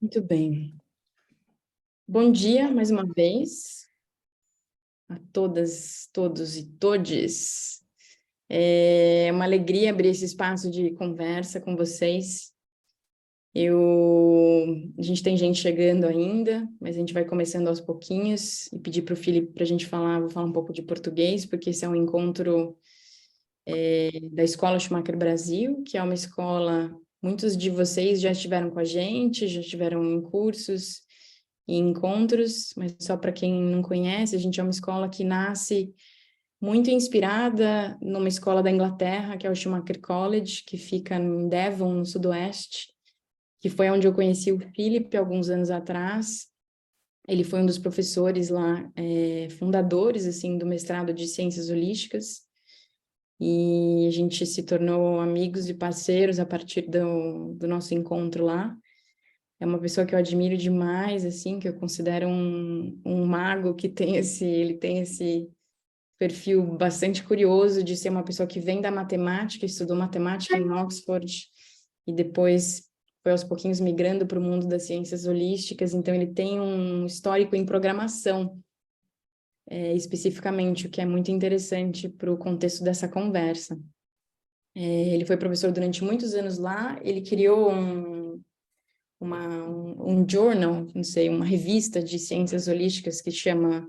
Muito bem. Bom dia, mais uma vez, a todas, todos e todes. É uma alegria abrir esse espaço de conversa com vocês. A gente tem gente chegando ainda, mas a gente vai começando aos pouquinhos e pedir para o Felipe para a gente falar, vou falar um pouco de português, porque esse é um encontro da Escola Schumacher Brasil, que é uma escola, muitos de vocês já estiveram com a gente, já estiveram em cursos e encontros, mas só para quem não conhece, a gente é uma escola que nasce muito inspirada numa escola da Inglaterra, que é o Schumacher College, que fica em Devon, no sudoeste, que foi onde eu conheci o Philip alguns anos atrás. Ele foi um dos professores lá, fundadores, assim, do mestrado de Ciências Holísticas, e a gente se tornou amigos e parceiros a partir do nosso encontro lá. É uma pessoa que eu admiro demais, assim, que eu considero um mago que ele tem esse perfil bastante curioso de ser uma pessoa que vem da matemática, estudou matemática em Oxford e depois foi aos pouquinhos migrando para o mundo das ciências holísticas, então ele tem um histórico em programação, especificamente, o que é muito interessante para o contexto dessa conversa. Ele foi professor durante muitos anos lá, ele criou um journal, não sei, uma revista de ciências holísticas que chama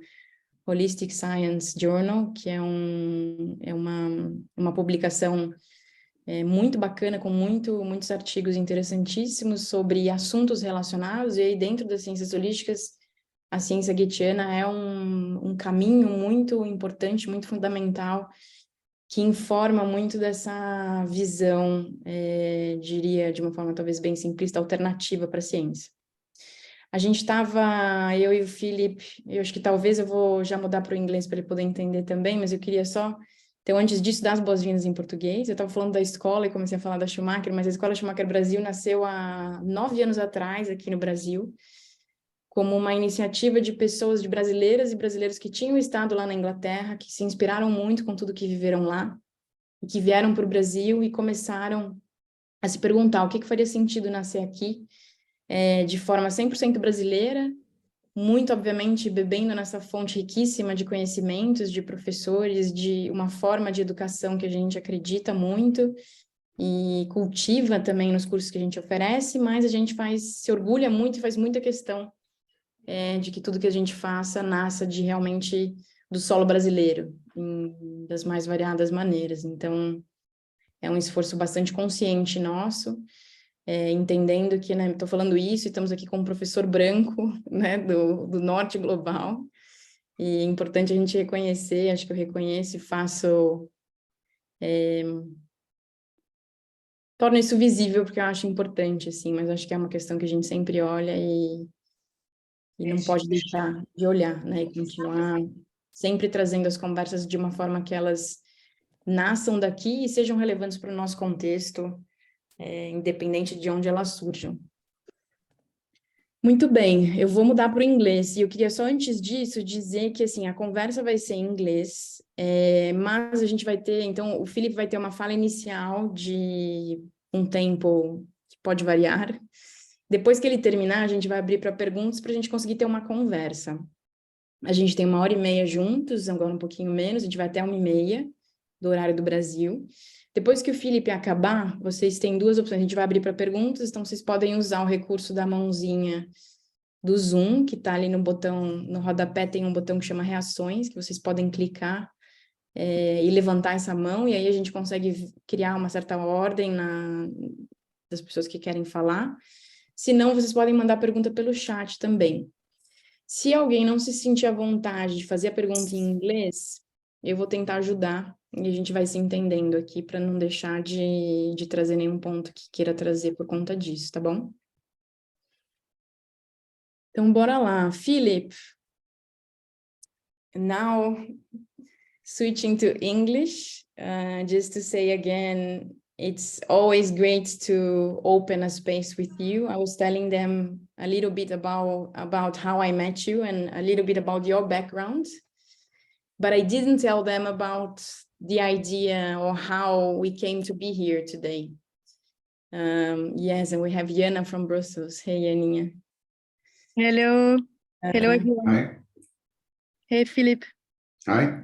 Holistic Science Journal, que é uma publicação muito bacana, com muitos artigos interessantíssimos sobre assuntos relacionados, e aí dentro das ciências holísticas, a ciência goetheana é um caminho muito importante, muito fundamental, que informa muito dessa visão, diria de uma forma talvez bem simplista, alternativa para a ciência. A gente estava, eu e o Philip, eu acho que talvez eu vou já mudar para o inglês para ele poder entender também, mas eu queria só, então antes disso, dar as boas-vindas em português. Eu estava falando da escola e comecei a falar da Schumacher, mas a Escola Schumacher Brasil nasceu há 9 anos atrás aqui no Brasil, como uma iniciativa de pessoas, de brasileiras e brasileiros que tinham estado lá na Inglaterra, que se inspiraram muito com tudo que viveram lá, e que vieram para o Brasil e começaram a se perguntar o que faria sentido nascer aqui, de forma 100% brasileira, muito, obviamente, bebendo nessa fonte riquíssima de conhecimentos, de professores, de uma forma de educação que a gente acredita muito e cultiva também nos cursos que a gente oferece, mas a gente se orgulha muito e faz muita questão de que tudo que a gente faça nasça de realmente do solo brasileiro, das mais variadas maneiras. Então, é um esforço bastante consciente nosso, entendendo que, né, estou falando isso e estamos aqui com um professor branco, né, do norte global, e é importante a gente reconhecer, acho que eu reconheço e faço, torno isso visível porque eu acho importante, assim, mas acho que é uma questão que a gente sempre olha e não pode deixar de olhar, né, e continuar sempre trazendo as conversas de uma forma que elas nasçam daqui e sejam relevantes para o nosso contexto, independente de onde elas surjam. Muito bem, eu vou mudar para o inglês. E eu queria só antes disso dizer que assim, a conversa vai ser em inglês, mas a gente vai ter, então, o Felipe vai ter uma fala inicial de um tempo que pode variar. Depois que ele terminar, a gente vai abrir para perguntas para a gente conseguir ter uma conversa. A gente tem 1h30 juntos, agora um pouquinho menos, a gente vai até 1h30 do horário do Brasil. Depois que o Felipe acabar, vocês têm duas opções. A gente vai abrir para perguntas, então vocês podem usar o recurso da mãozinha do Zoom, que está ali no botão, no rodapé tem um botão que chama reações, que vocês podem clicar e levantar essa mão, e aí a gente consegue criar uma certa ordem das pessoas que querem falar. Se não, vocês podem mandar pergunta pelo chat também. Se alguém não se sentir à vontade de fazer a pergunta em inglês, eu vou tentar ajudar e a gente vai se entendendo aqui para não deixar de trazer nenhum ponto que queira trazer por conta disso, tá bom? Então, bora lá. Philip, now switching to English, just to say again, it's always great to open a space with you. I was telling them a little bit about how I met you and a little bit about your background, but I didn't tell them about the idea or how we came to be here today. Yes, and we have Jana from Brussels. Hey, Janinha. Hello. Hello, everyone. Hi. Hey, Philip. Hi.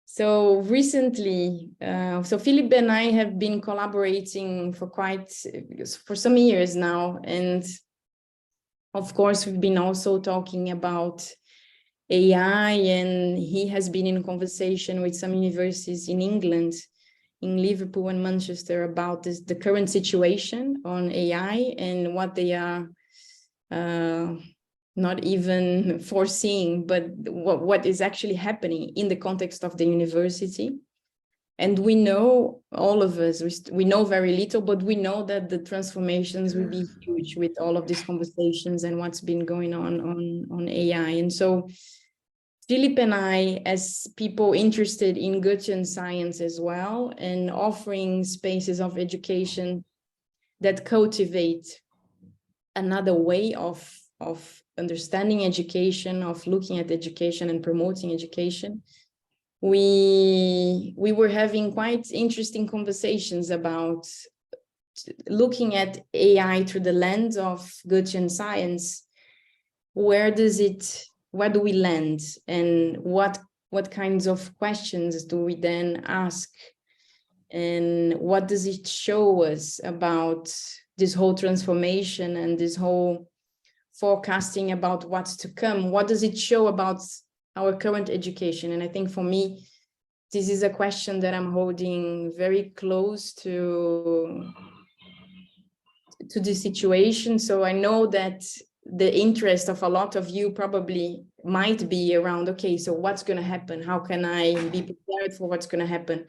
So recently, so Philip and I have been collaborating for some years now. And of course, we've been also talking about AI, and he has been in conversation with some universities in England, in Liverpool and Manchester, about the current situation on AI and what they are not even foreseeing, but what is actually happening in the context of the university. And we know, all of us, we know very little, but we know that the transformations will be huge with all of these conversations and what's been going on AI. And so Philip and I, as people interested in Goethean science as well, and offering spaces of education that cultivate another way of understanding education, of looking at education and promoting education, we were having quite interesting conversations about looking at AI through the lens of Goethean science. Where do we land, and what kinds of questions do we then ask, and what does it show us about this whole transformation and this whole forecasting about what's to come? What does it show about our current education? And I think for me, this is a question that I'm holding very close to the situation. So I know that the interest of a lot of you probably might be around, okay, so what's going to happen? How can I be prepared for what's going to happen?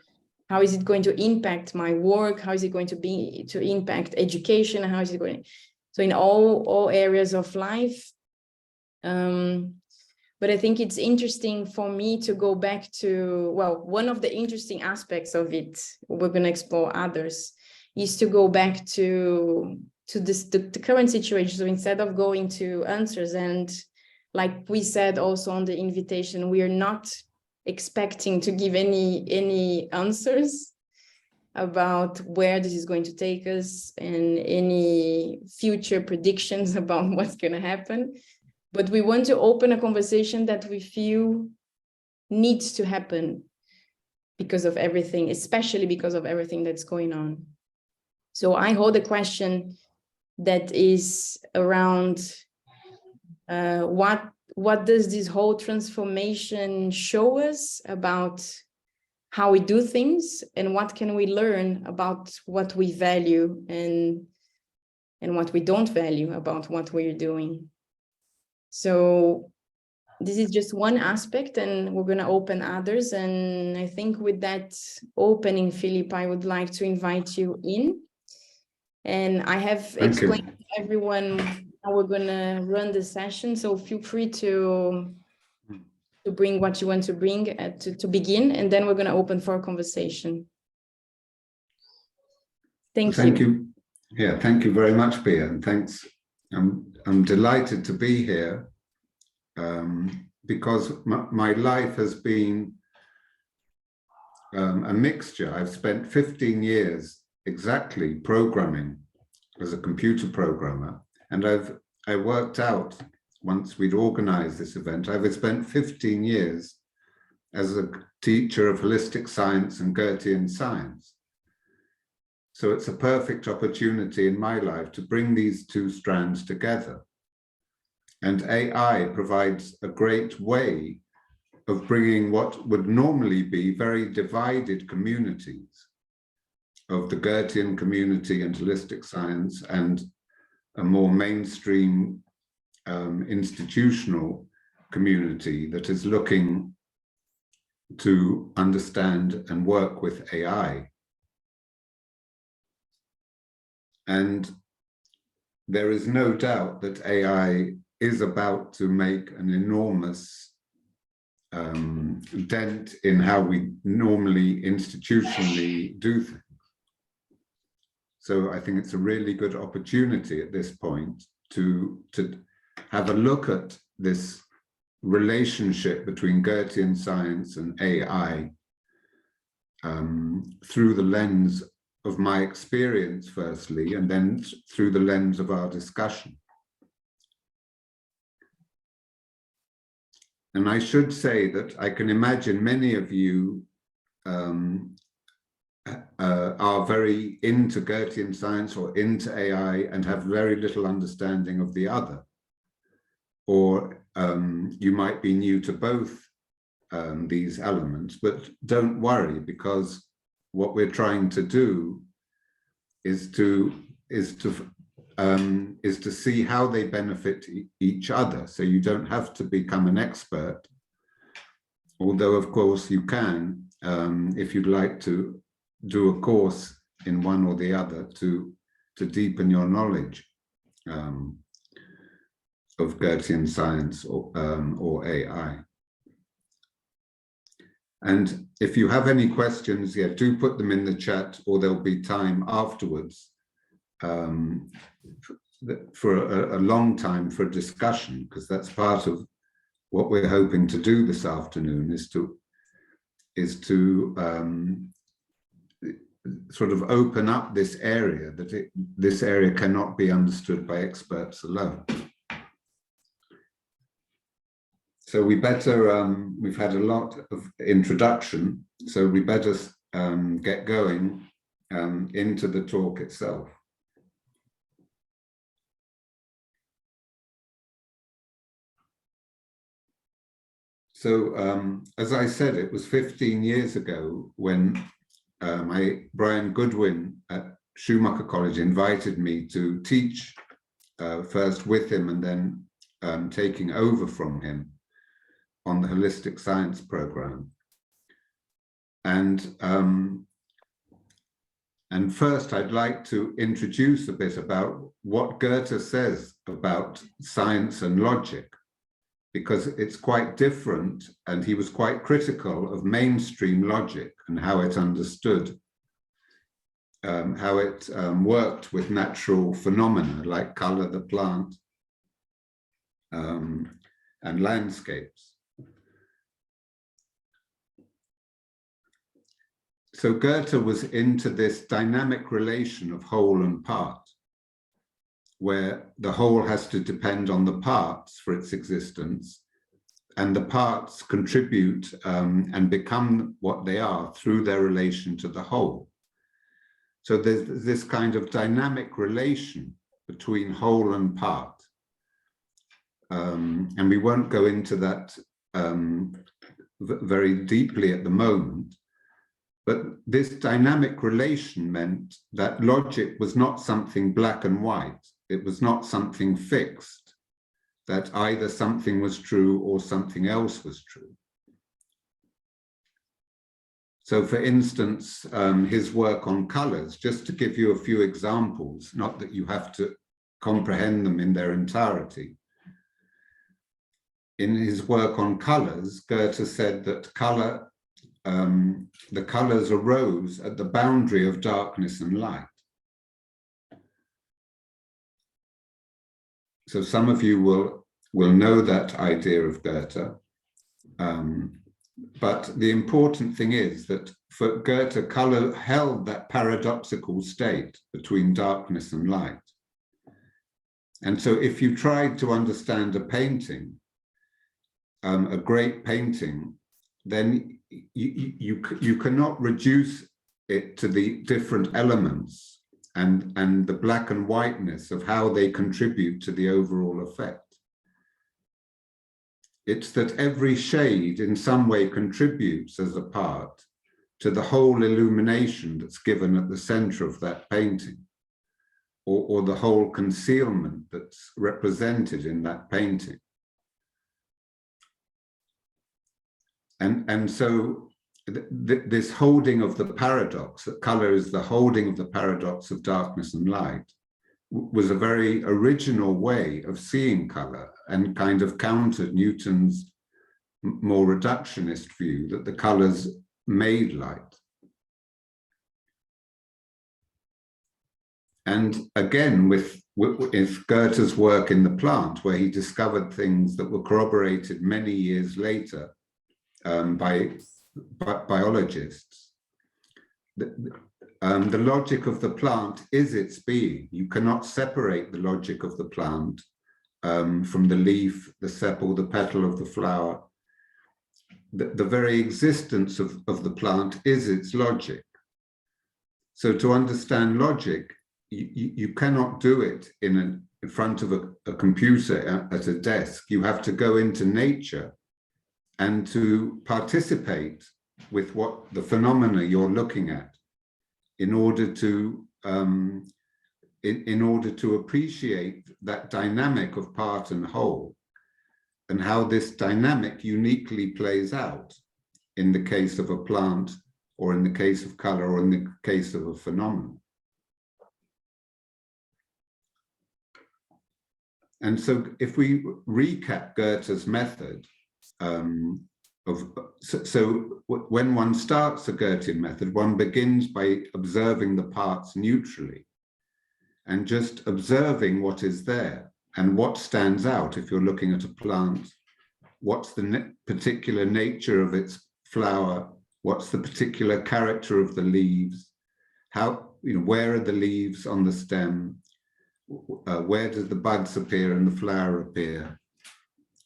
How is it going to impact my work? How is it going to impact education? How is it going? So in all areas of life. But I think it's interesting for me to go back to, well, one of the interesting aspects of it, we're going to explore others, is to go back to the current situation. So instead of going to answers, and like we said also on the invitation, we are not expecting to give any answers about where this is going to take us and any future predictions about what's going to happen. But we want to open a conversation that we feel needs to happen because of everything, especially because of everything that's going on. So I hold a question that is around what does this whole transformation show us about how we do things, and what can we learn about what we value and what we don't value about what we're doing. So this is just one aspect, and we're going to open others. And I think with that opening, Philip, I would like to invite you in. And I have explained to everyone how we're going to run the session. So feel free to bring what you want to bring to begin, and then we're going to open for a conversation. Thank you. Yeah, thank you very much, Pia, and thanks. I'm delighted to be here because my life has been a mixture. I've spent 15 years exactly programming as a computer programmer, and I worked out, once we'd organized this event, I've spent 15 years as a teacher of holistic science and Goethean science. So it's a perfect opportunity in my life to bring these two strands together. And AI provides a great way of bringing what would normally be very divided communities of the Goethean community and holistic science and a more mainstream institutional community that is looking to understand and work with AI. And there is no doubt that AI is about to make an enormous dent in how we normally institutionally do things. So I think it's a really good opportunity at this point to have a look at this relationship between Goethean science and AI through the lens of my experience firstly, and then through the lens of our discussion. And I should say that I can imagine many of you are very into Goethean science or into AI and have very little understanding of the other. Or you might be new to both these elements, but don't worry, because what we're trying to do is to see how they benefit each other. So you don't have to become an expert, although of course you can, if you'd like to do a course in one or the other to deepen your knowledge of Goethean science or AI. And if you have any questions, do put them in the chat, or there'll be time afterwards for a long time for discussion, because that's part of what we're hoping to do this afternoon, is to sort of open up this area, that this area cannot be understood by experts alone. So we better, we've had a lot of introduction, so we better get going into the talk itself. So as I said, it was 15 years ago when Brian Goodwin at Schumacher College invited me to teach first with him and then taking over from him on the holistic science program. And first I'd like to introduce a bit about what Goethe says about science and logic, because it's quite different, and he was quite critical of mainstream logic and how it understood, how it worked with natural phenomena like color, the plant, and landscapes. So Goethe was into this dynamic relation of whole and part, where the whole has to depend on the parts for its existence, and the parts contribute and become what they are through their relation to the whole. So there's this kind of dynamic relation between whole and part. And we won't go into that very deeply at the moment. But this dynamic relation meant that logic was not something black and white. It was not something fixed, that either something was true or something else was true. So for instance, his work on colors, just to give you a few examples, not that you have to comprehend them in their entirety. In his work on colors, Goethe said that color, the colors arose at the boundary of darkness and light. So some of you will know that idea of Goethe, but the important thing is that for Goethe, color held that paradoxical state between darkness and light. And so if you tried to understand a painting, a great painting, then you cannot reduce it to the different elements and the black and whiteness of how they contribute to the overall effect. It's that every shade in some way contributes as a part to the whole illumination that's given at the center of that painting, or the whole concealment that's represented in that painting. And so this holding of the paradox, that color is the holding of the paradox of darkness and light, was a very original way of seeing color, and kind of countered Newton's more reductionist view that the colors made light. And again, with Goethe's work in the plant, where he discovered things that were corroborated many years later by biologists, the logic of the plant is its being. You cannot separate the logic of the plant from the leaf, the sepal, the petal of the flower. The very existence of the plant is its logic. So to understand logic, you cannot do it in front of a computer at a desk. You have to go into nature and to participate with what the phenomena you're looking at in order to appreciate that dynamic of part and whole, and how this dynamic uniquely plays out in the case of a plant, or in the case of color, or in the case of a phenomenon. And so if we recap Goethe's method, when one starts a Goethean method, one begins by observing the parts neutrally and just observing what is there and what stands out. If you're looking at a plant, what's the particular nature of its flower? What's the particular character of the leaves? How, where are the leaves on the stem? Where does the buds appear and the flower appear?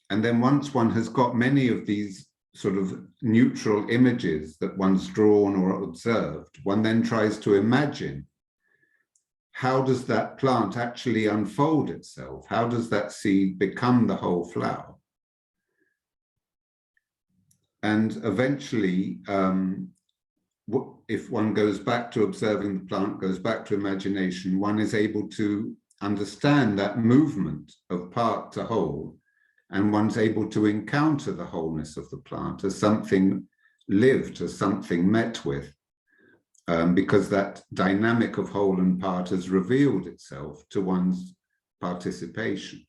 And then once one has got many of these sort of neutral images that one's drawn or observed, one then tries to imagine, how does that plant actually unfold itself? How does that seed become the whole flower? And eventually, if one goes back to observing the plant, goes back to imagination, one is able to understand that movement of part to whole, and one's able to encounter the wholeness of the plant as something lived, as something met with, because that dynamic of whole and part has revealed itself to one's participation.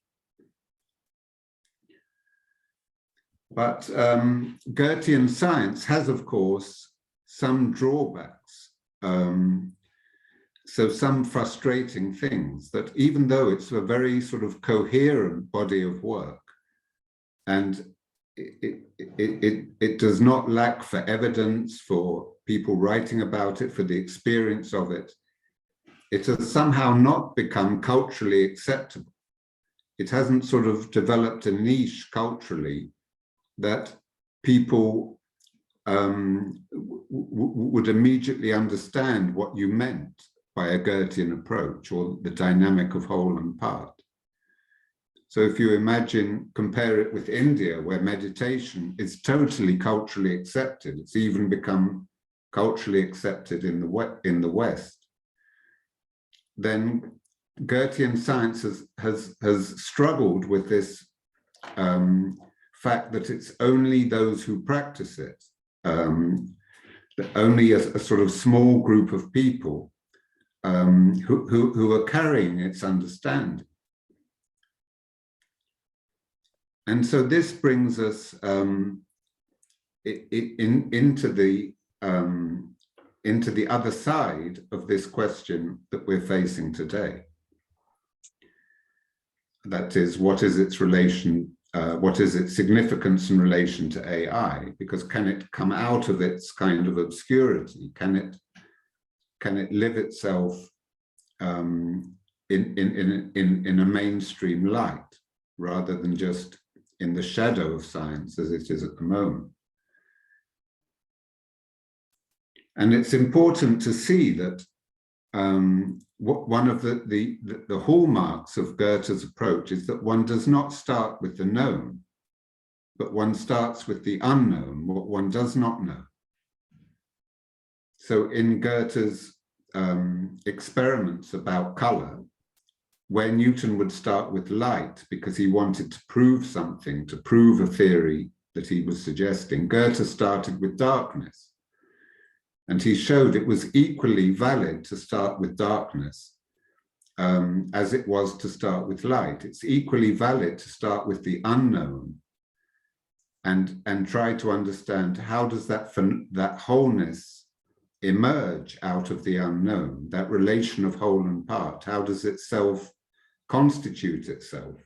But Goethean science has, of course, some drawbacks. So some frustrating things, that even though it's a very sort of coherent body of work, and it does not lack for evidence, for people writing about it, for the experience of it, it has somehow not become culturally acceptable. It hasn't sort of developed a niche culturally that people would immediately understand what you meant by a Goethean approach, or the dynamic of whole and part. So if you compare it with India, where meditation is totally culturally accepted, it's even become culturally accepted in the West, then Goethean science has struggled with this fact that it's only those who practice it, that only a sort of small group of people who are carrying its understanding. And so this brings us into the other side of this question that we're facing today. That is, what is its relation? What is its significance in relation to AI? Because can it come out of its kind of obscurity? Can it live itself in a mainstream light, rather than just in the shadow of science as it is at the moment? And it's important to see that one of the hallmarks of Goethe's approach is that one does not start with the known, but one starts with the unknown, what one does not know. So in Goethe's experiments about color, where Newton would start with light because he wanted to prove something, to prove a theory that he was suggesting, Goethe started with darkness. And he showed it was equally valid to start with darkness as it was to start with light. It's equally valid to start with the unknown and try to understand, how does that wholeness emerge out of the unknown, that relation of whole and part? How does itself constitute itself?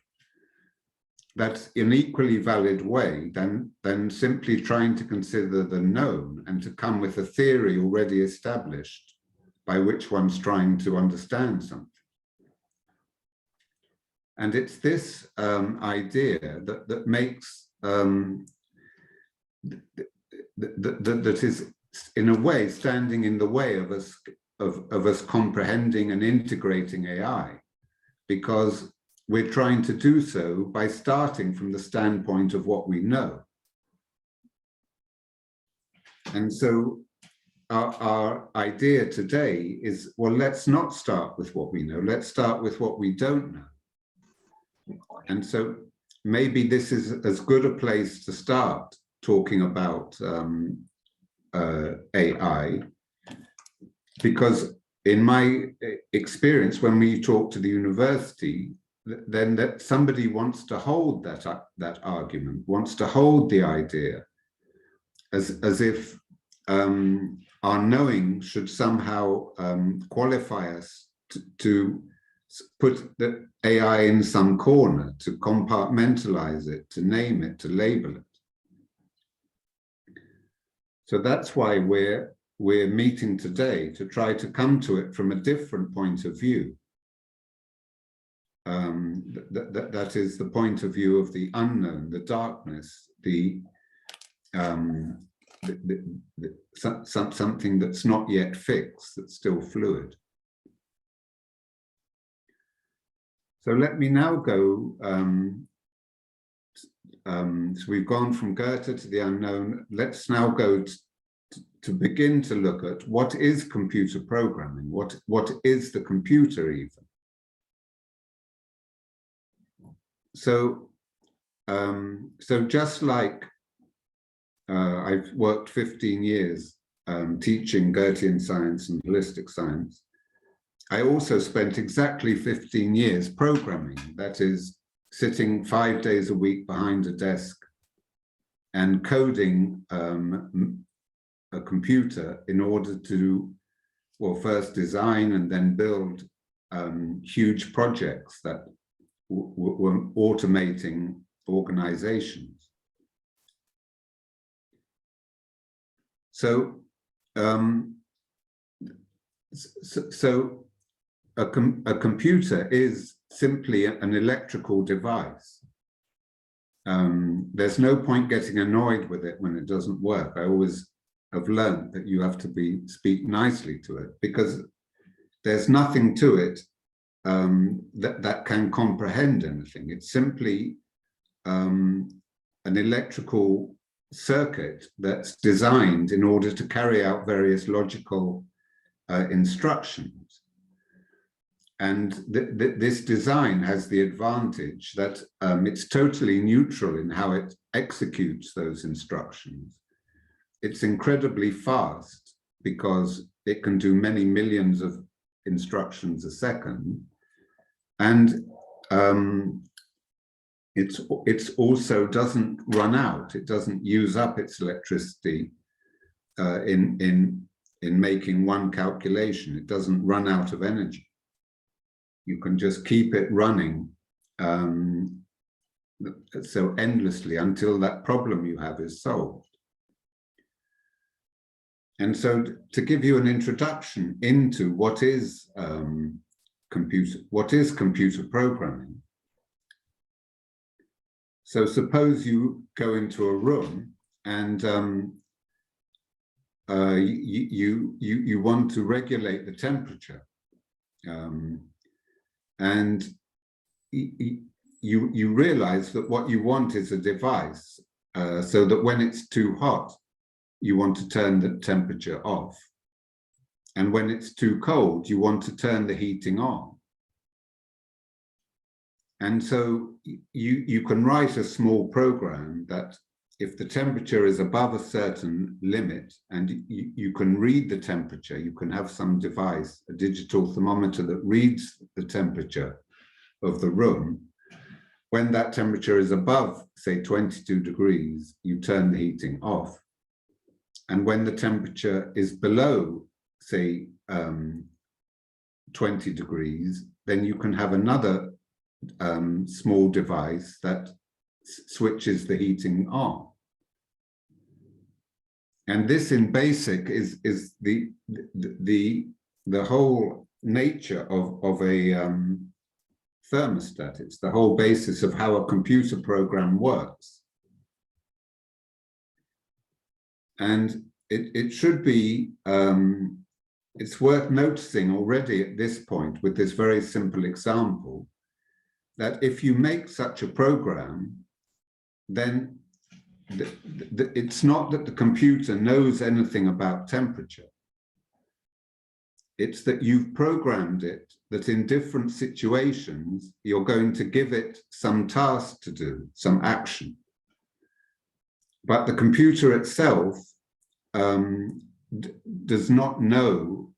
That's an equally valid way than simply trying to consider the known and to come with a theory already established by which one's trying to understand something. And it's this idea that makes, that is in a way standing in the way of us, of us comprehending and integrating AI, because we're trying to do so by starting from the standpoint of what we know. And so our idea today is, well, let's not start with what we know, let's start with what we don't know. And so maybe this is as good a place to start talking about AI, because in my experience, when we talk to the university, then that somebody wants to hold that argument, wants to hold the idea as if our knowing should somehow qualify us to put the AI in some corner, to compartmentalize it, to name it, to label it. So that's why we're meeting today, to try to come to it from a different point of view. That is the point of view of the unknown, the darkness, something that's not yet fixed, that's still fluid. So let me now go, so we've gone from Goethe to the unknown. Let's now go to begin to look at what is computer programming, what is the computer even. So, so just like I've worked 15 years teaching Goethean science and holistic science, I also spent exactly 15 years programming, that is, sitting 5 days a week behind a desk and coding a computer in order to, well, first design and then build huge projects that were automating organizations. So, a computer is simply an electrical device. There's no point getting annoyed with it when it doesn't work. I always have learned that you have to speak nicely to it, because there's nothing to it that can comprehend anything. It's simply an electrical circuit that's designed in order to carry out various logical instructions. And this design has the advantage that it's totally neutral in how it executes those instructions. It's incredibly fast because it can do many millions of instructions a second. And it's also doesn't run out. It doesn't use up its electricity in making one calculation. It doesn't run out of energy. You can just keep it running so endlessly until that problem you have is solved. And so to give you an introduction into what is computer programming. So suppose you go into a room and you want to regulate the temperature. And you realize that what you want is a device so that when it's too hot, you want to turn the temperature off. And when it's too cold, you want to turn the heating on. And so you can write a small program that if the temperature is above a certain limit and you can read the temperature, you can have some device, a digital thermometer that reads the temperature of the room. When that temperature is above, say, 22 degrees, you turn the heating off. And when the temperature is below, say, 20 degrees, then you can have another small device that switches the heating on. And this in basic is the the whole nature of a thermostat. It's the whole basis of how a computer program works. And it should be, it's worth noticing already at this point with this very simple example, that if you make such a program, then it's not that the computer knows anything about temperature. It's that you've programmed it that in different situations, you're going to give it some task to do, some action. But the computer itself does not know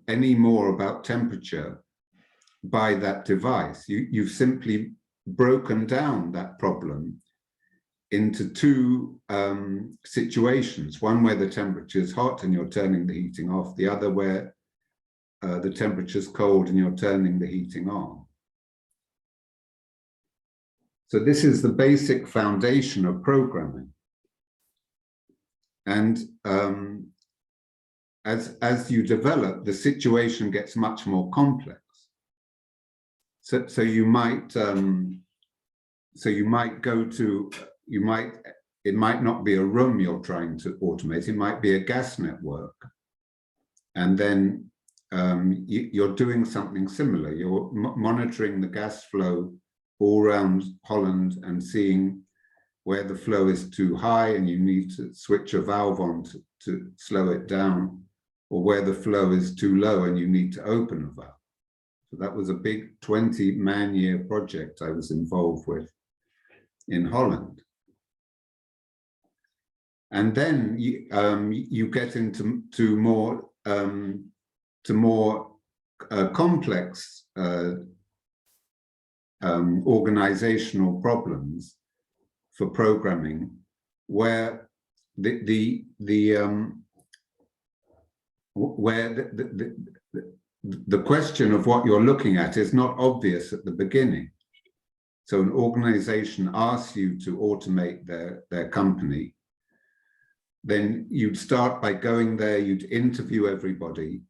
any more about temperature by that device. You've simply broken down that problem into two situations, one where the temperature is hot and you're turning the heating off, the other where the temperature is cold and you're turning the heating on. So this is the basic foundation of programming. And as you develop, the situation gets much more complex. So you might go to, it might not be a room you're trying to automate, it might be a gas network. And then you're doing something similar. You're monitoring the gas flow all around Holland and seeing where the flow is too high and you need to switch a valve on to slow it down, or where the flow is too low and you need to open a valve. So that was a big 20-man-year project I was involved with in Holland. And then you get into more complex organizational problems for programming, where the question of what you're looking at is not obvious at the beginning. So an organization asks you to automate their company. Then you'd start by going there, you'd interview everybody,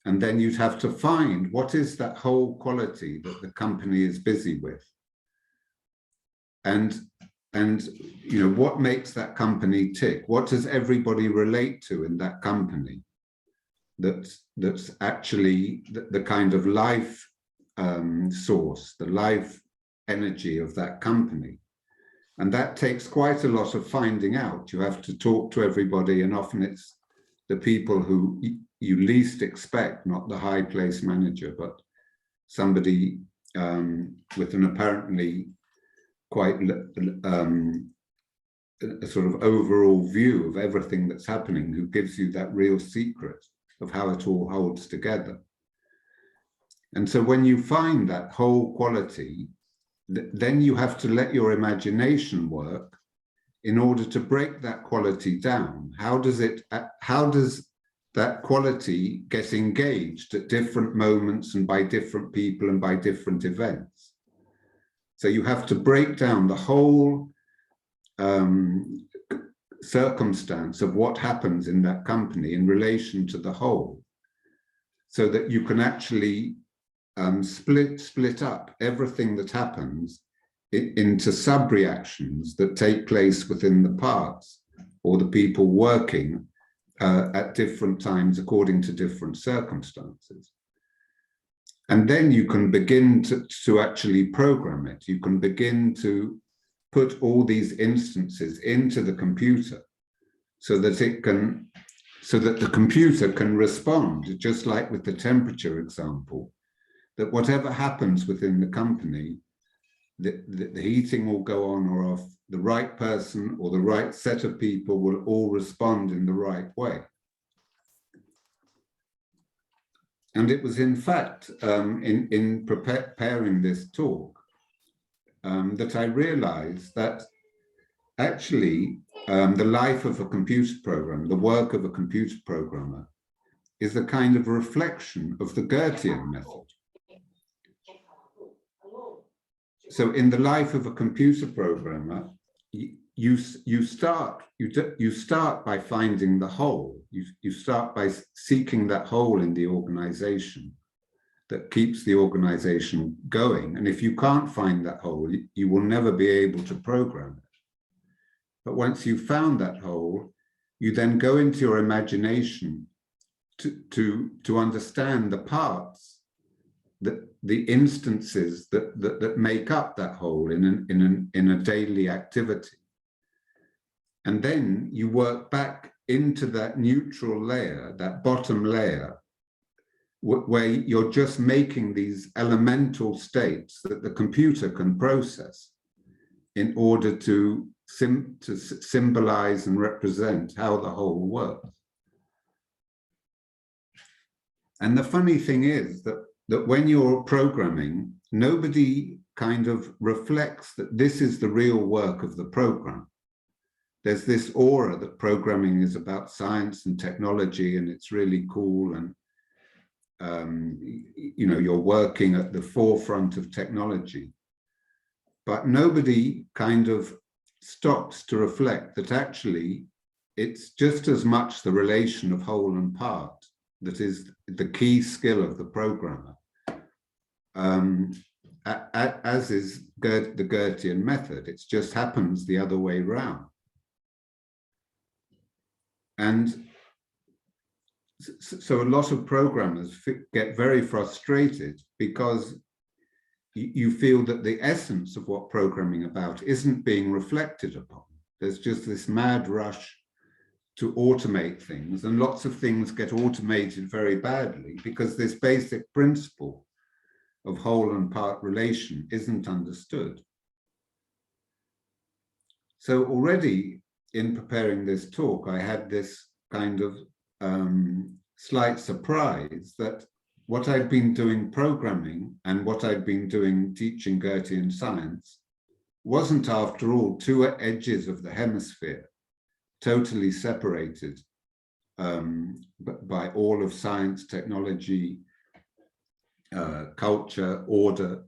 and then you'd have to find what is that whole quality that the company is busy with. And you know, what makes that company tick? What does everybody relate to in that company? That's actually the kind of life source, the life energy of that company. And that takes quite a lot of finding out. You have to talk to everybody, and often it's the people who you least expect, not the high place manager, but somebody with an apparently quite a sort of overall view of everything that's happening, who gives you that real secret of how it all holds together. And so when you find that whole quality, then you have to let your imagination work in order to break that quality down. How does that quality get engaged at different moments and by different people and by different events? So you have to break down the whole circumstance of what happens in that company in relation to the whole, so that you can actually split up everything that happens into sub-reactions that take place within the parts or the people working at different times according to different circumstances. And then you can begin to actually program it. You can begin to put all these instances into the computer so that the computer can respond, just like with the temperature example, that whatever happens within the company, the heating will go on or off, the right person or the right set of people will all respond in the right way. And it was in fact, in preparing this talk, that I realized that actually the life of a computer program, the work of a computer programmer, is a kind of reflection of the Goethean method. So in the life of a computer programmer, you start by finding the whole. You start by seeking that whole in the organization that keeps the organization going. And if you can't find that whole, you will never be able to program it. But once you've found that whole, you then go into your imagination to understand the parts, the instances that make up that whole in a daily activity. And then you work back into that neutral layer, that bottom layer, where you're just making these elemental states that the computer can process in order to symbolize and represent how the whole works. And the funny thing is that when you're programming, nobody kind of reflects that this is the real work of the program. There's this aura that programming is about science and technology, and it's really cool, and you know, you're working at the forefront of technology. But nobody kind of stops to reflect that actually it's just as much the relation of whole and part that is the key skill of the programmer, as is the Goethean method. It just happens the other way around. And so a lot of programmers get very frustrated because you feel that the essence of what programming about isn't being reflected upon. There's just this mad rush to automate things, and lots of things get automated very badly because this basic principle of whole and part relation isn't understood. So already in preparing this talk, I had this kind of slight surprise that what I'd been doing programming and what I'd been doing teaching Goethean science wasn't, after all, two edges of the hemisphere, totally separated by all of science, technology, culture, order.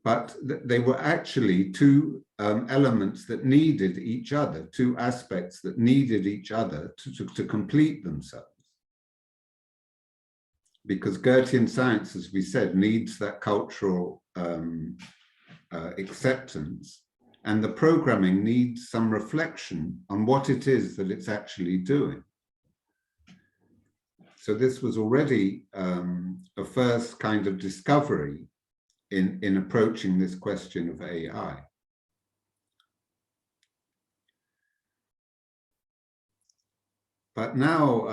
But they were actually two elements that needed each other, two aspects that needed each other to complete themselves. Because Goethean science, as we said, needs that cultural acceptance, and the programming needs some reflection on what it is that it's actually doing. So this was already a first kind of discovery in approaching this question of AI. But now,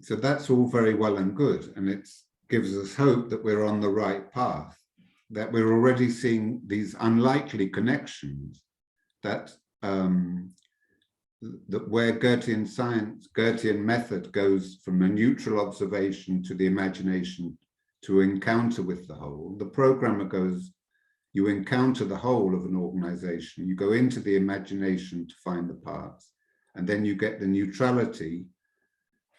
so that's all very well and good, and it gives us hope that we're on the right path, that we're already seeing these unlikely connections that that where Goethean science, Goethean method goes from a neutral observation to the imagination to encounter with the whole, the programmer goes, you encounter the whole of an organization, you go into the imagination to find the parts, and then you get the neutrality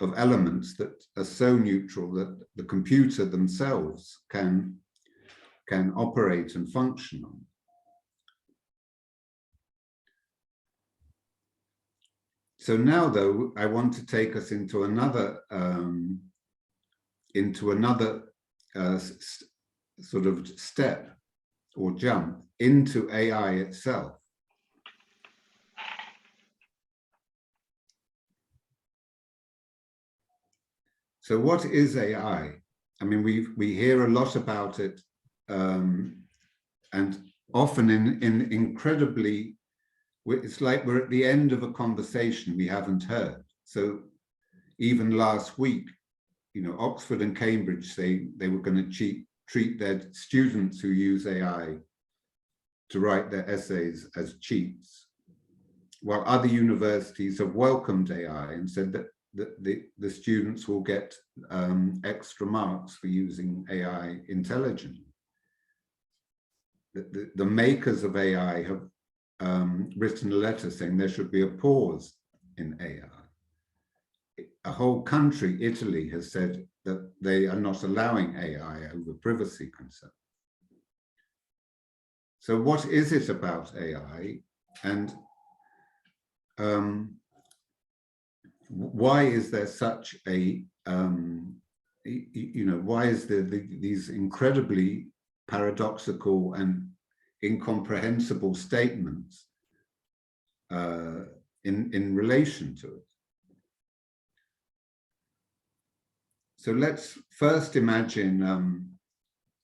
of elements that are so neutral that the computer themselves can operate and function on. So now, though, I want to take us into another sort of step or jump into AI itself. So what is AI? I mean, we hear a lot about it, and often in incredibly, it's like we're at the end of a conversation we haven't heard. So even last week, you know, Oxford and Cambridge say they were going to treat their students who use AI to write their essays as cheats, while other universities have welcomed AI and said that the students will get extra marks for using AI intelligently. The makers of AI have written a letter saying there should be a pause in AI. A whole country, Italy, has said that they are not allowing AI over privacy concerns. So what is it about AI, and why is there such a, why is there these incredibly paradoxical and incomprehensible statements in relation to it? So let's first imagine,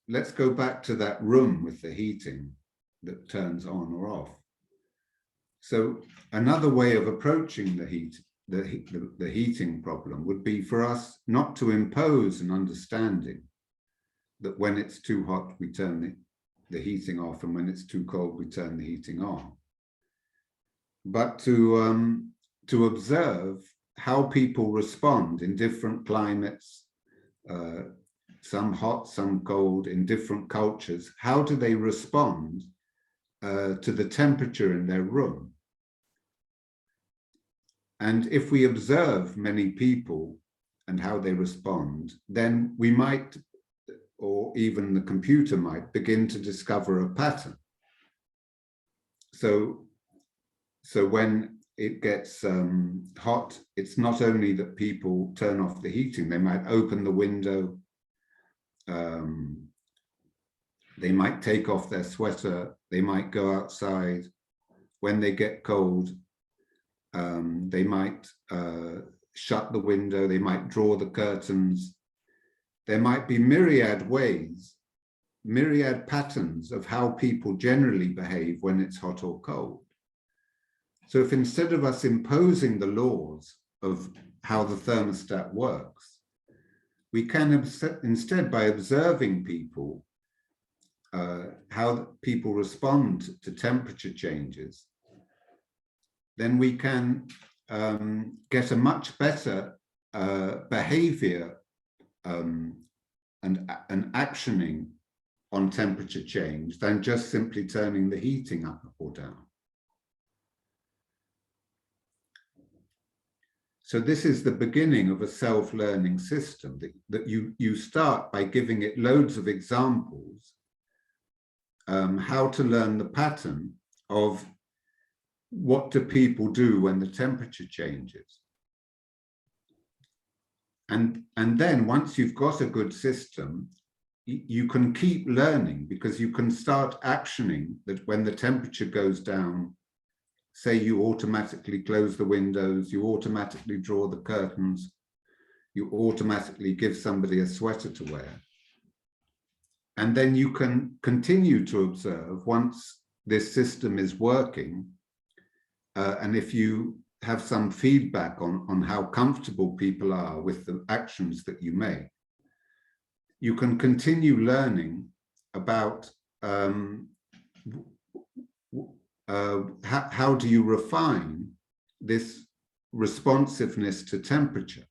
let's go back to that room with the heating that turns on or off. So another way of approaching the heating problem would be for us not to impose an understanding that when it's too hot, we turn the heating off, and when it's too cold, we turn the heating on. But to observe how people respond in different climates, some hot, some cold, in different cultures. How do they respond to the temperature in their room? And if we observe many people and how they respond, then we might, or even the computer might, begin to discover a pattern. So when it gets hot, it's not only that people turn off the heating, they might open the window, they might take off their sweater, they might go outside. When they get cold, they might shut the window, they might draw the curtains. There might be myriad ways, myriad patterns of how people generally behave when it's hot or cold. So if instead of us imposing the laws of how the thermostat works, we can instead, by observing people, how people respond to temperature changes, then we can get a much better behavior and actioning on temperature change than just simply turning the heating up or down. So this is the beginning of a self-learning system, that you start by giving it loads of examples, how to learn the pattern of what do people do when the temperature changes. And then once you've got a good system, you can keep learning, because you can start actioning that when the temperature goes down, say you automatically close the windows, you automatically draw the curtains, you automatically give somebody a sweater to wear. And then you can continue to observe once this system is working. And if you have some feedback on how comfortable people are with the actions that you make, you can continue learning about how do you refine this responsiveness to temperature.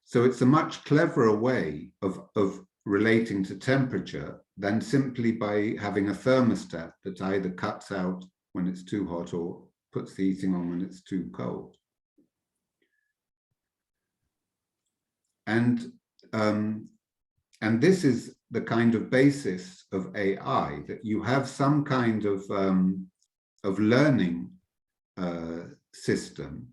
So it's a much cleverer way of relating to temperature than simply by having a thermostat that either cuts out when it's too hot or puts the heating on when it's too cold. And this is the kind of basis of AI, that you have some kind of learning system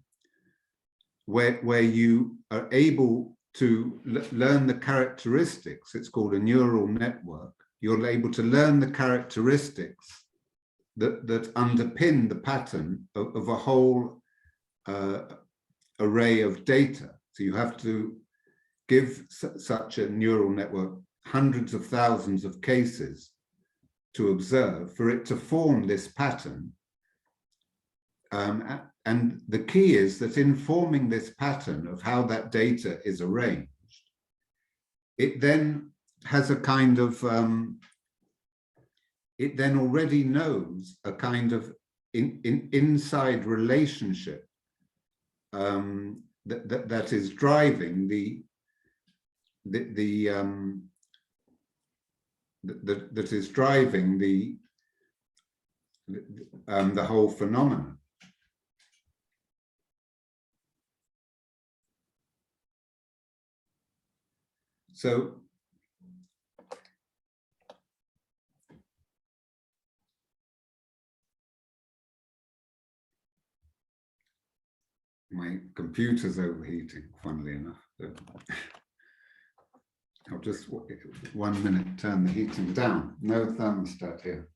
where you are able to learn the characteristics. It's called a neural network. You're able to learn the characteristics that underpin the pattern of a whole array of data. So you have to give such a neural network hundreds of thousands of cases to observe for it to form this pattern. And the key is that in forming this pattern of how that data is arranged, it then has a kind of, it then already knows a kind of inside relationship that is driving that is driving the whole phenomenon. So my computer's overheating, funnily enough. So I'll just 1 minute turn the heating down. No thermostat here.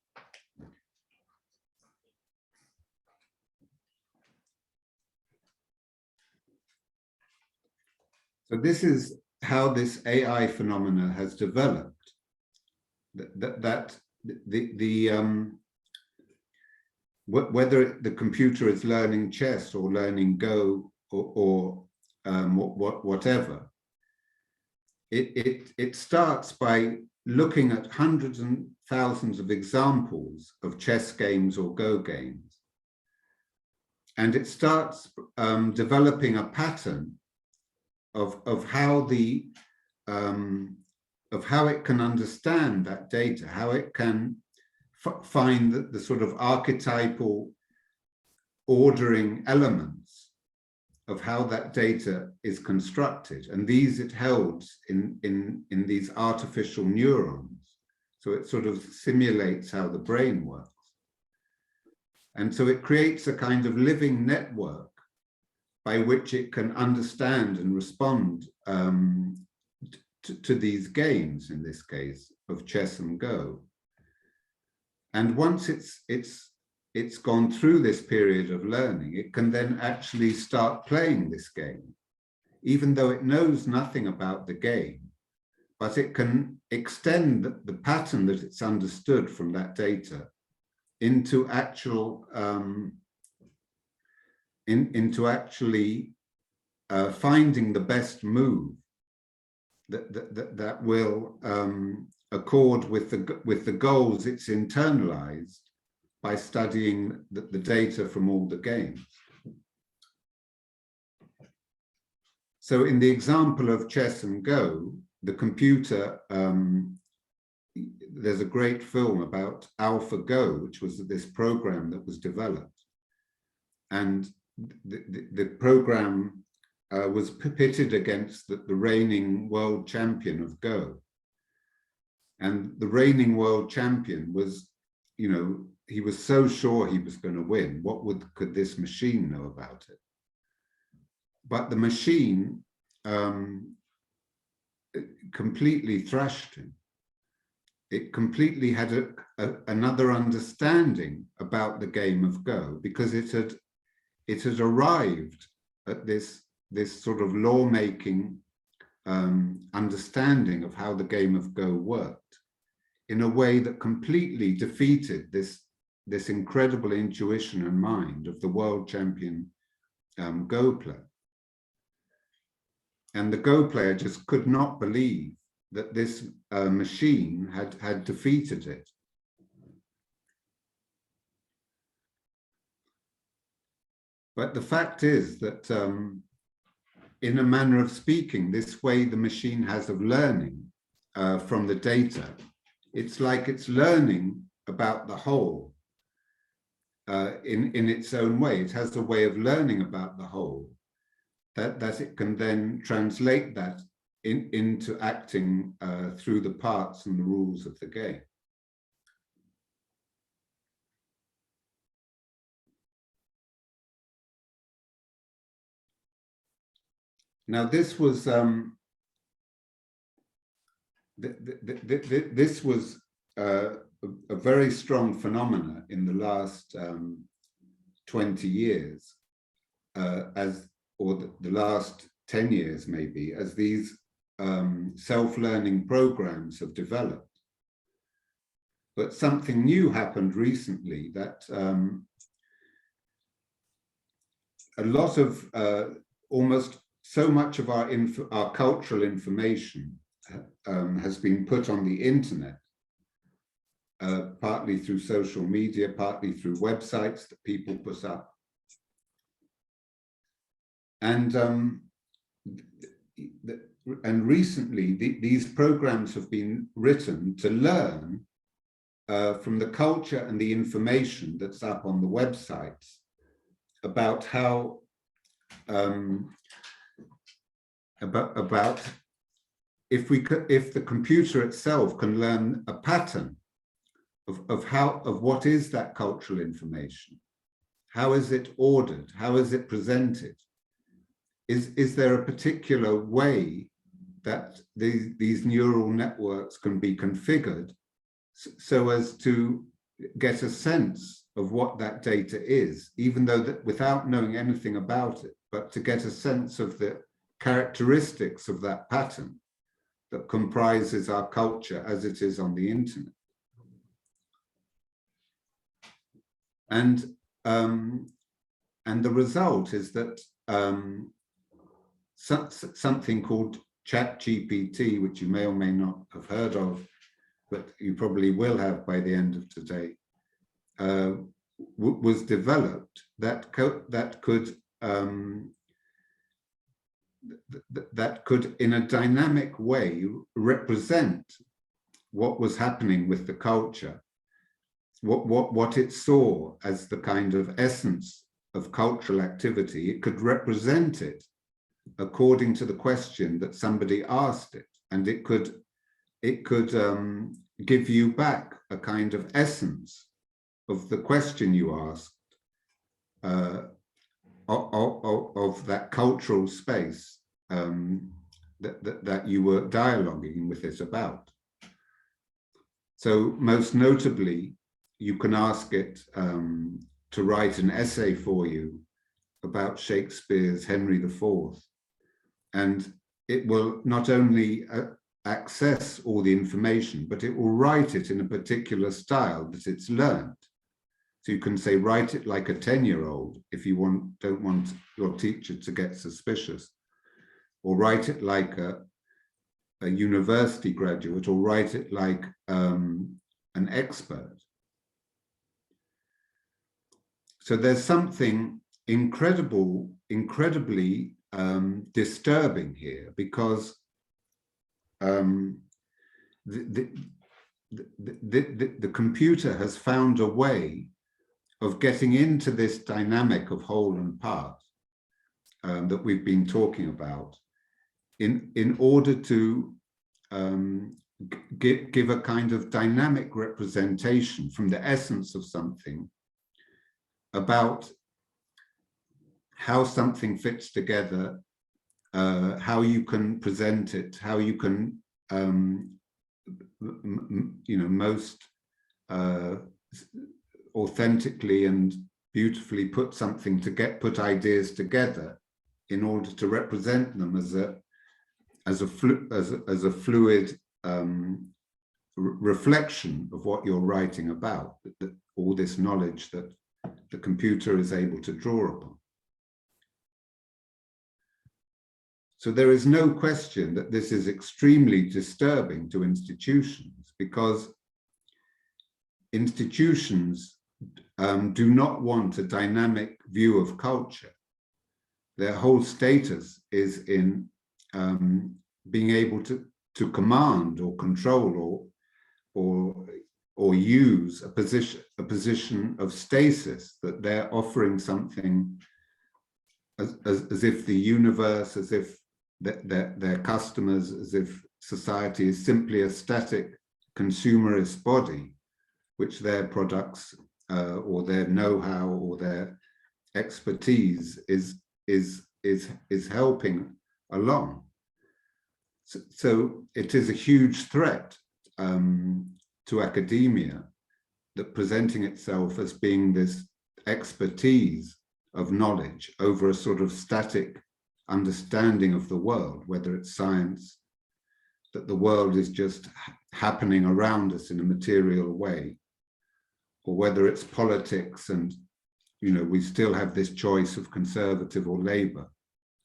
So this is how this AI phenomena has developed. Whether the computer is learning chess or learning Go or whatever, it starts by looking at hundreds and thousands of examples of chess games or Go games, and it starts developing a pattern of how it can understand that data, how it can find the sort of archetypal ordering elements of how that data is constructed, and these it holds in these artificial neurons. So it sort of simulates how the brain works, and so it creates a kind of living network by which it can understand and respond to these games, in this case of chess and Go. And once it's gone through this period of learning, it can then actually start playing this game, even though it knows nothing about the game, but it can extend the pattern that it's understood from that data into actual into actually finding the best move that will accord with the goals it's internalized by studying the data from all the games. So in the example of chess and Go, the computer, there's a great film about AlphaGo, which was this program that was developed, and the program was pitted against the reigning world champion of Go. And the reigning world champion was, he was so sure he was going to win. What could this machine know about it? But the machine completely thrashed him. It completely had another understanding about the game of Go, because it had arrived at this sort of lawmaking understanding of how the game of Go worked in a way that completely defeated this incredible intuition and mind of the world champion Go player. And the Go player just could not believe that this machine had defeated it. But the fact is that in a manner of speaking, this way the machine has of learning from the data, it's like it's learning about the whole in its own way. It has a way of learning about the whole that it can then translate that into acting through the parts and the rules of the game. Now, this was this was a very strong phenomena in the last 20 years, or the last 10 years maybe, as these self-learning programs have developed. But something new happened recently, that a lot of almost so much of our cultural information has been put on the internet, partly through social media, partly through websites that people put up. And recently, these programs have been written to learn from the culture and the information that's up on the websites about how about if the computer itself can learn a pattern of what is that cultural information, how is it ordered, how is it presented, is there a particular way that these neural networks can be configured so as to get a sense of what that data is, even though that without knowing anything about it, but to get a sense of the characteristics of that pattern that comprises our culture as it is on the internet. And the result is that something called ChatGPT, which you may or may not have heard of, but you probably will have by the end of today, was developed that could in a dynamic way represent what was happening with the culture, what it saw as the kind of essence of cultural activity. It could represent it according to the question that somebody asked it, and it could give you back a kind of essence of the question you asked, of that cultural space that you were dialoguing with it about. So most notably, you can ask it to write an essay for you about Shakespeare's Henry IV, and it will not only access all the information, but it will write it in a particular style that it's learned. So you can say, write it like a 10-year-old if you don't want your teacher to get suspicious, or write it like a university graduate, or write it like an expert. So there's something incredibly disturbing here, because the computer has found a way of getting into this dynamic of whole and part that we've been talking about, in order to give a kind of dynamic representation from the essence of something about how something fits together, how you can present it, how you can, most authentically and beautifully put ideas together in order to represent them as a fluid reflection of what you're writing about, all this knowledge that the computer is able to draw upon. So there is no question that this is extremely disturbing to institutions, because institutions do not want a dynamic view of culture. Their whole status is in being able to command or control or use a position of stasis, that they're offering something as if the universe, as if their customers, as if society is simply a static consumerist body, which their products or their know-how or their expertise is helping along. So it is a huge threat to academia, that presenting itself as being this expertise of knowledge over a sort of static understanding of the world, whether it's science, that the world is just happening around us in a material way, or whether it's politics and, we still have this choice of conservative or labor,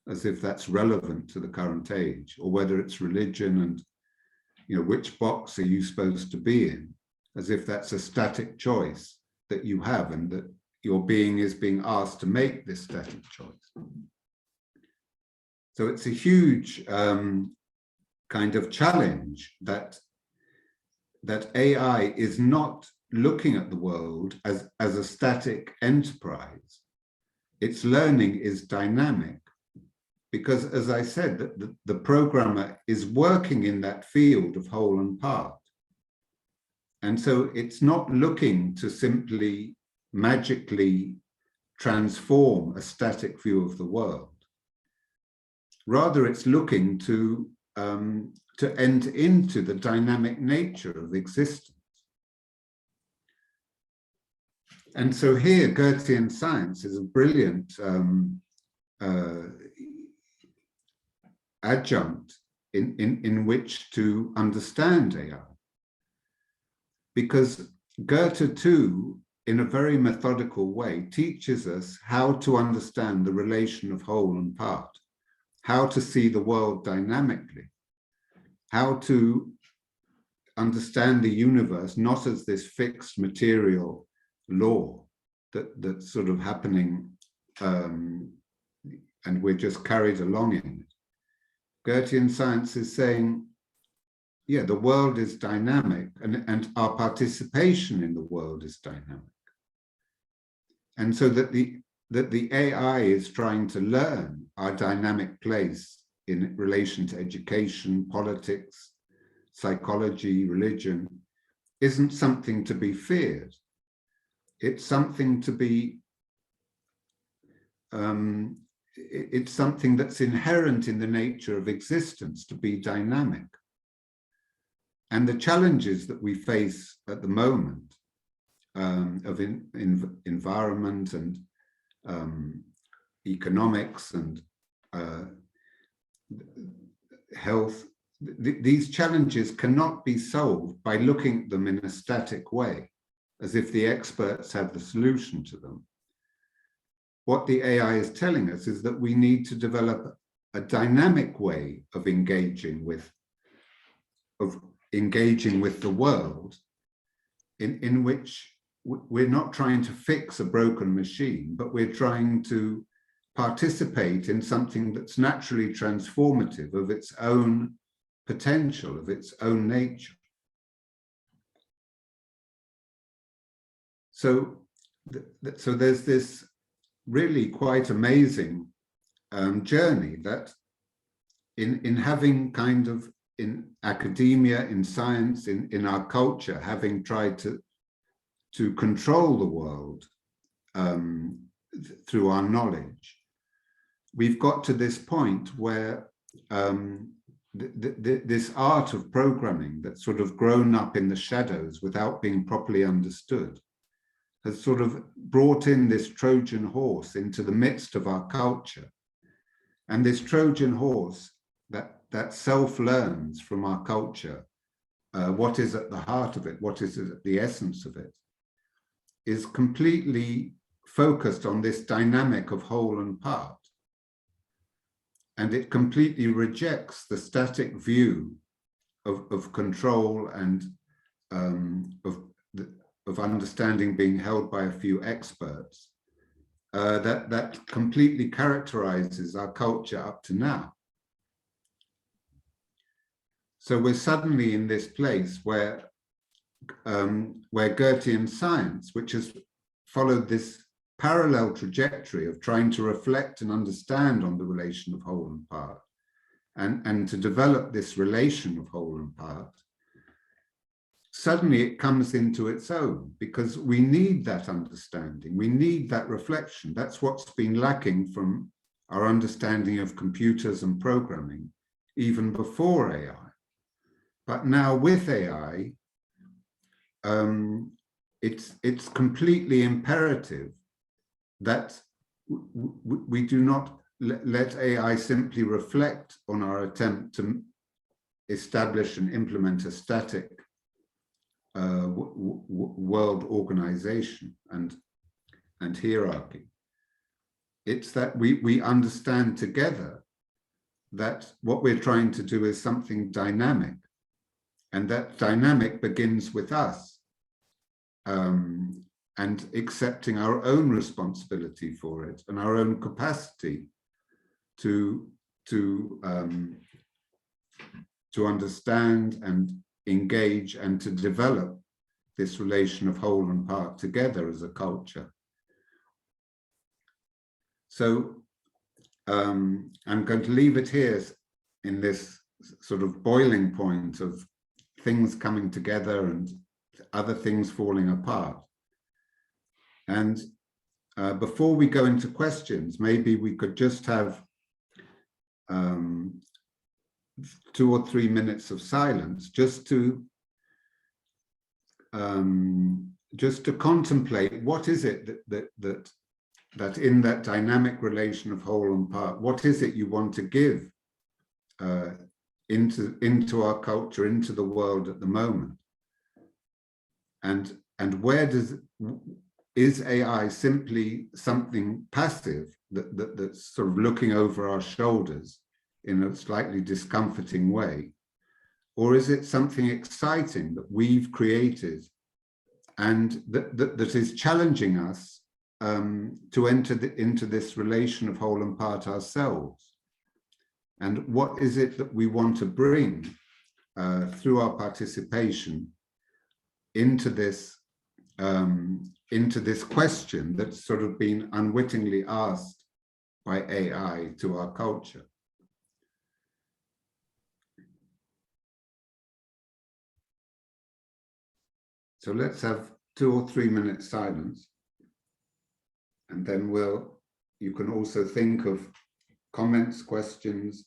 as if that's relevant to the current age, or whether it's religion and, which box are you supposed to be in, as if that's a static choice that you have, and that your being is being asked to make this static choice. So it's a huge kind of challenge that AI is not looking at the world as a static enterprise. Its learning is dynamic, because, as I said, the programmer is working in that field of whole and part. And so it's not looking to simply magically transform a static view of the world. Rather, it's looking to enter into the dynamic nature of existence. And so here, Goethean science is a brilliant adjunct in which to understand AI. Because Goethe too, in a very methodical way, teaches us how to understand the relation of whole and part, how to see the world dynamically, how to understand the universe not as this fixed material law that's sort of happening and we're just carried along in it. Goethean science is saying, yeah, the world is dynamic and our participation in the world is dynamic. And so that the AI is trying to learn our dynamic place in relation to education, politics, psychology, religion, isn't something to be feared. It's something to be, it's something that's inherent in the nature of existence, to be dynamic. And the challenges that we face at the moment of environment and economics and health, these challenges cannot be solved by looking at them in a static way, as if the experts have the solution to them. What the AI is telling us is that we need to develop a dynamic way of engaging with the world, in which we're not trying to fix a broken machine, but we're trying to participate in something that's naturally transformative of its own potential, of its own nature. So there's this really quite amazing journey that in having kind of in academia, in science, in our culture, having tried to control the world through our knowledge, we've got to this point where this art of programming that's sort of grown up in the shadows without being properly understood has sort of brought in this Trojan horse into the midst of our culture. And this Trojan horse that self-learns from our culture, what is at the heart of it, what is at the essence of it, is completely focused on this dynamic of whole and part. And it completely rejects the static view of control and of understanding being held by a few experts that completely characterizes our culture up to now. So we're suddenly in this place where Goethean science, which has followed this parallel trajectory of trying to reflect and understand on the relation of whole and part, and to develop this relation of whole and part, suddenly it comes into its own, because we need that understanding, we need that reflection. That's what's been lacking from our understanding of computers and programming, even before AI. But now with AI, it's completely imperative that we do not let AI simply reflect on our attempt to establish and implement a static world organization and hierarchy. It's that we understand together that what we're trying to do is something dynamic, and that dynamic begins with us and accepting our own responsibility for it and our own capacity to understand and engage and to develop this relation of whole and part together as a culture. So I'm going to leave it here in this sort of boiling point of things coming together and other things falling apart. And before we go into questions, maybe we could just have 2 or 3 minutes of silence just to contemplate what is it that in that dynamic relation of whole and part, what is it you want to give into our culture, into the world at the moment, and where is AI simply something passive that's sort of looking over our shoulders in a slightly discomforting way, or is it something exciting that we've created and that is challenging us to enter into this relation of whole and part ourselves? And what is it that we want to bring through our participation into this question that's sort of been unwittingly asked by AI to our culture? So let's have 2 or 3 minutes silence, and then you can also think of comments, questions,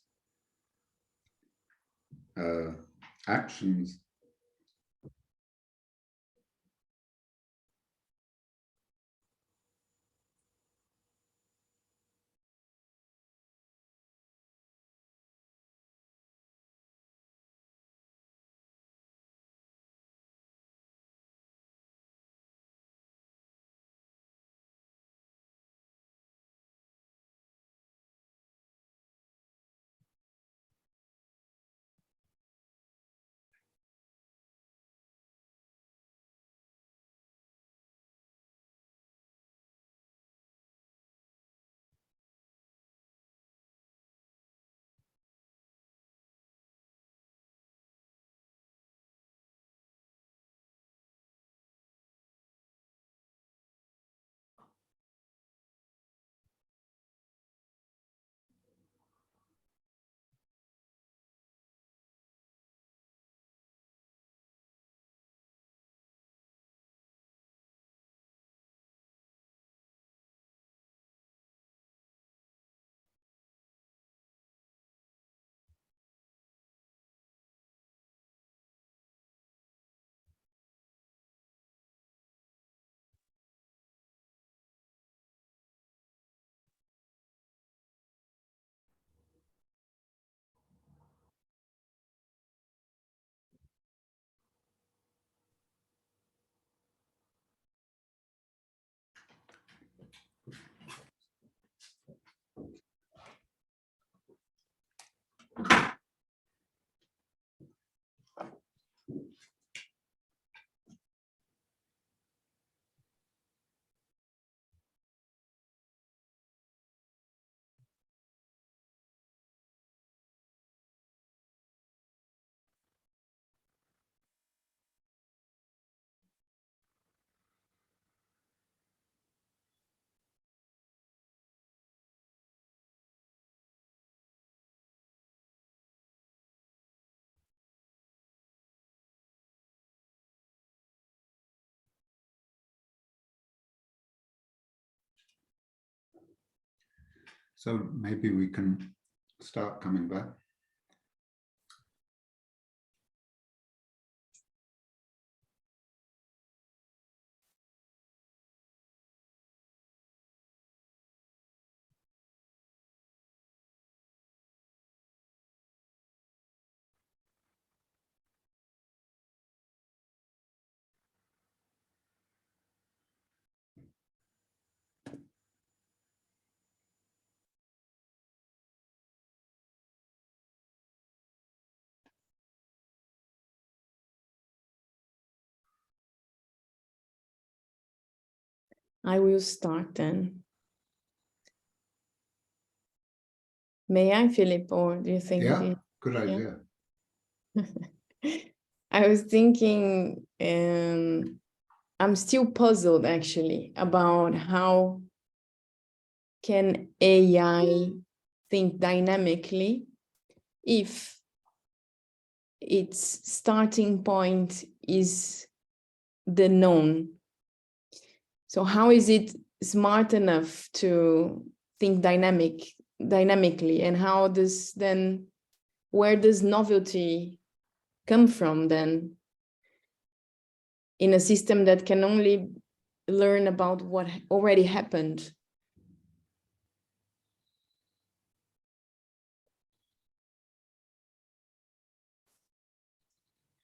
actions. So maybe we can start coming back. I will start then. May I, Philip, or do you think? Yeah, good idea. I was thinking, I'm still puzzled actually about how can AI think dynamically if its starting point is the known. So how is it smart enough to think dynamically, and how this then, where does novelty come from then in a system that can only learn about what already happened?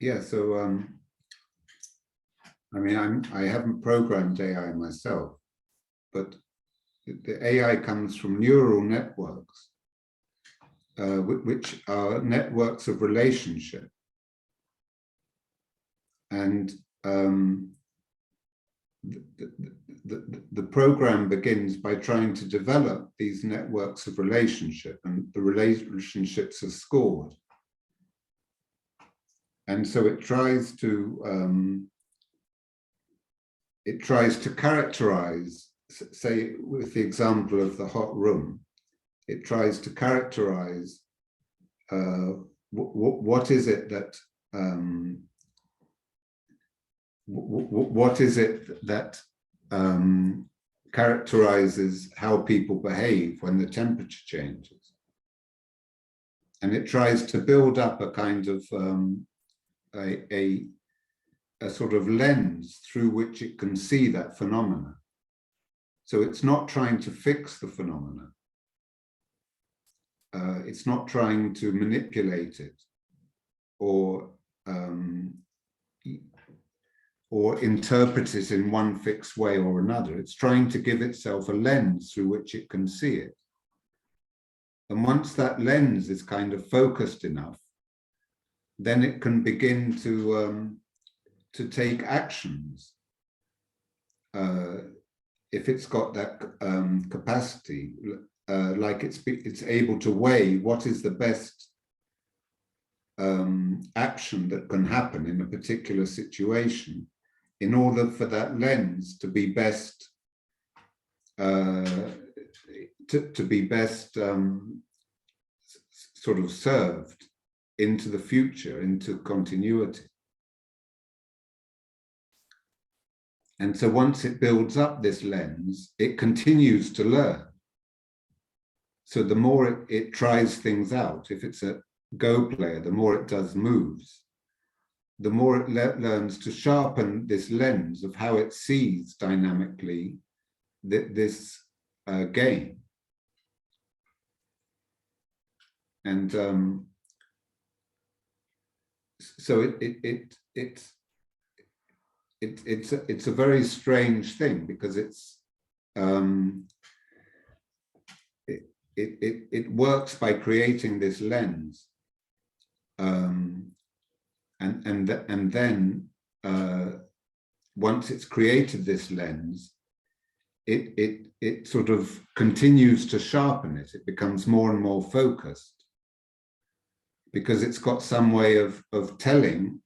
Yeah, so I mean, I haven't programmed AI myself, but the AI comes from neural networks, which are networks of relationship. And the program begins by trying to develop these networks of relationship, and the relationships are scored. And so it tries to characterize, say, with the example of the hot room, it tries to characterize what is it that characterizes how people behave when the temperature changes. And it tries to build up a kind of a sort of lens through which it can see that phenomena. So it's not trying to fix the phenomena. It's not trying to manipulate it or interpret it in one fixed way or another. It's trying to give itself a lens through which it can see it. And once that lens is kind of focused enough, then it can begin to take actions. If it's got that capacity, like it's able to weigh what is the best action that can happen in a particular situation, in order for that lens to be best sort of served into the future, into continuity. And so once it builds up this lens, it continues to learn. So the more it tries things out, if it's a Go player, the more it does moves, the more it learns to sharpen this lens of how it sees dynamically this game. And so it's a very strange thing, because it works by creating this lens, and then once it's created this lens, it sort of continues to sharpen it. It becomes more and more focused, because it's got some way of telling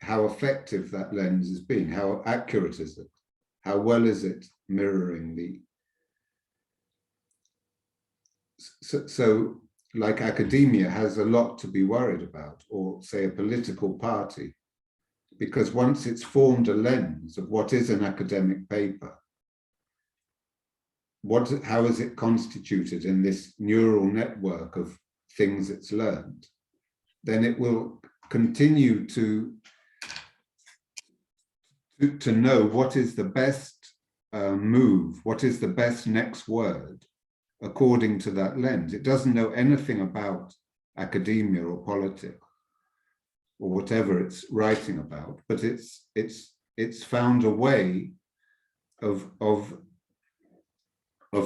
how effective that lens is being, how accurate is it, how well is it mirroring the. So like academia has a lot to be worried about, or say a political party, because once it's formed a lens of what is an academic paper, how is it constituted in this neural network of things it's learned, then it will continue to know what is the best move, what is the best next word, according to that lens. It doesn't know anything about academia or politics or whatever it's writing about, but it's found a way of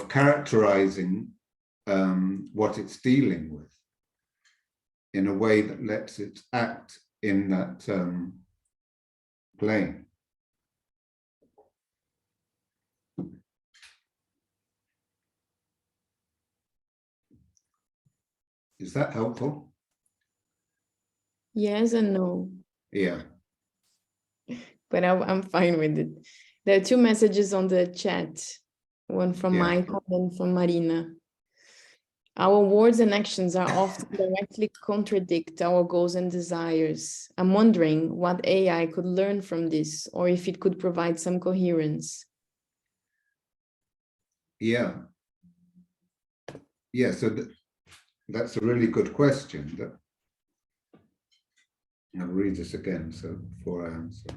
characterizing what it's dealing with in a way that lets it act in that plane. Is that helpful? Yes and no. Yeah. But I'm fine with it. There are two messages on the chat, one from Michael and from Marina. Our words and actions are often directly contradict our goals and desires. I'm wondering what AI could learn from this, or if it could provide some coherence. Yeah. yeah, so that's a really good question. I'll read this again, so before I answer.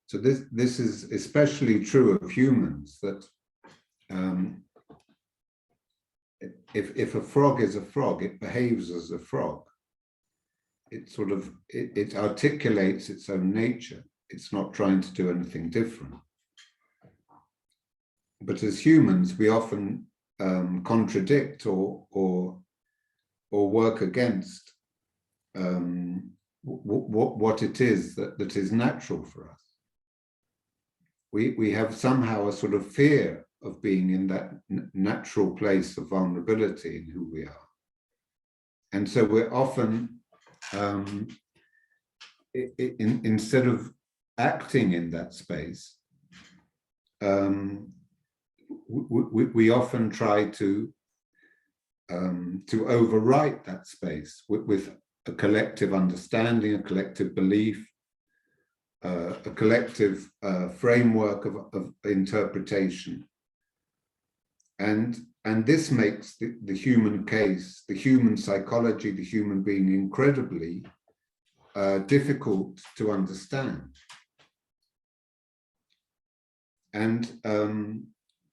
So this is especially true of humans, that if a frog is a frog, it behaves as a frog. It articulates its own nature. It's not trying to do anything different. But as humans, we often contradict or work against what it is that is natural for us. We have somehow a sort of fear of being in that natural place of vulnerability in who we are. And so we're often, instead of acting in that space, we often try to overwrite that space with a collective understanding, a collective belief, a collective framework of interpretation. And this makes the human case, the human psychology, the human being incredibly difficult to understand. And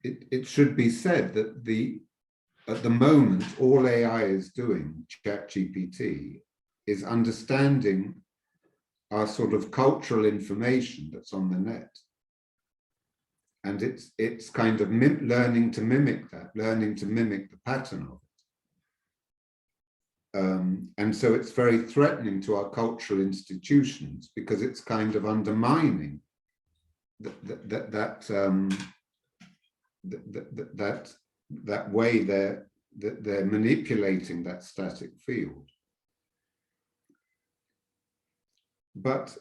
it should be said that at the moment, all AI is doing, ChatGPT, is understanding our sort of cultural information that's on the net. And it's kind of learning to mimic that, learning to mimic the pattern of it. And so it's very threatening to our cultural institutions, because it's kind of undermining that way they're manipulating that static field. But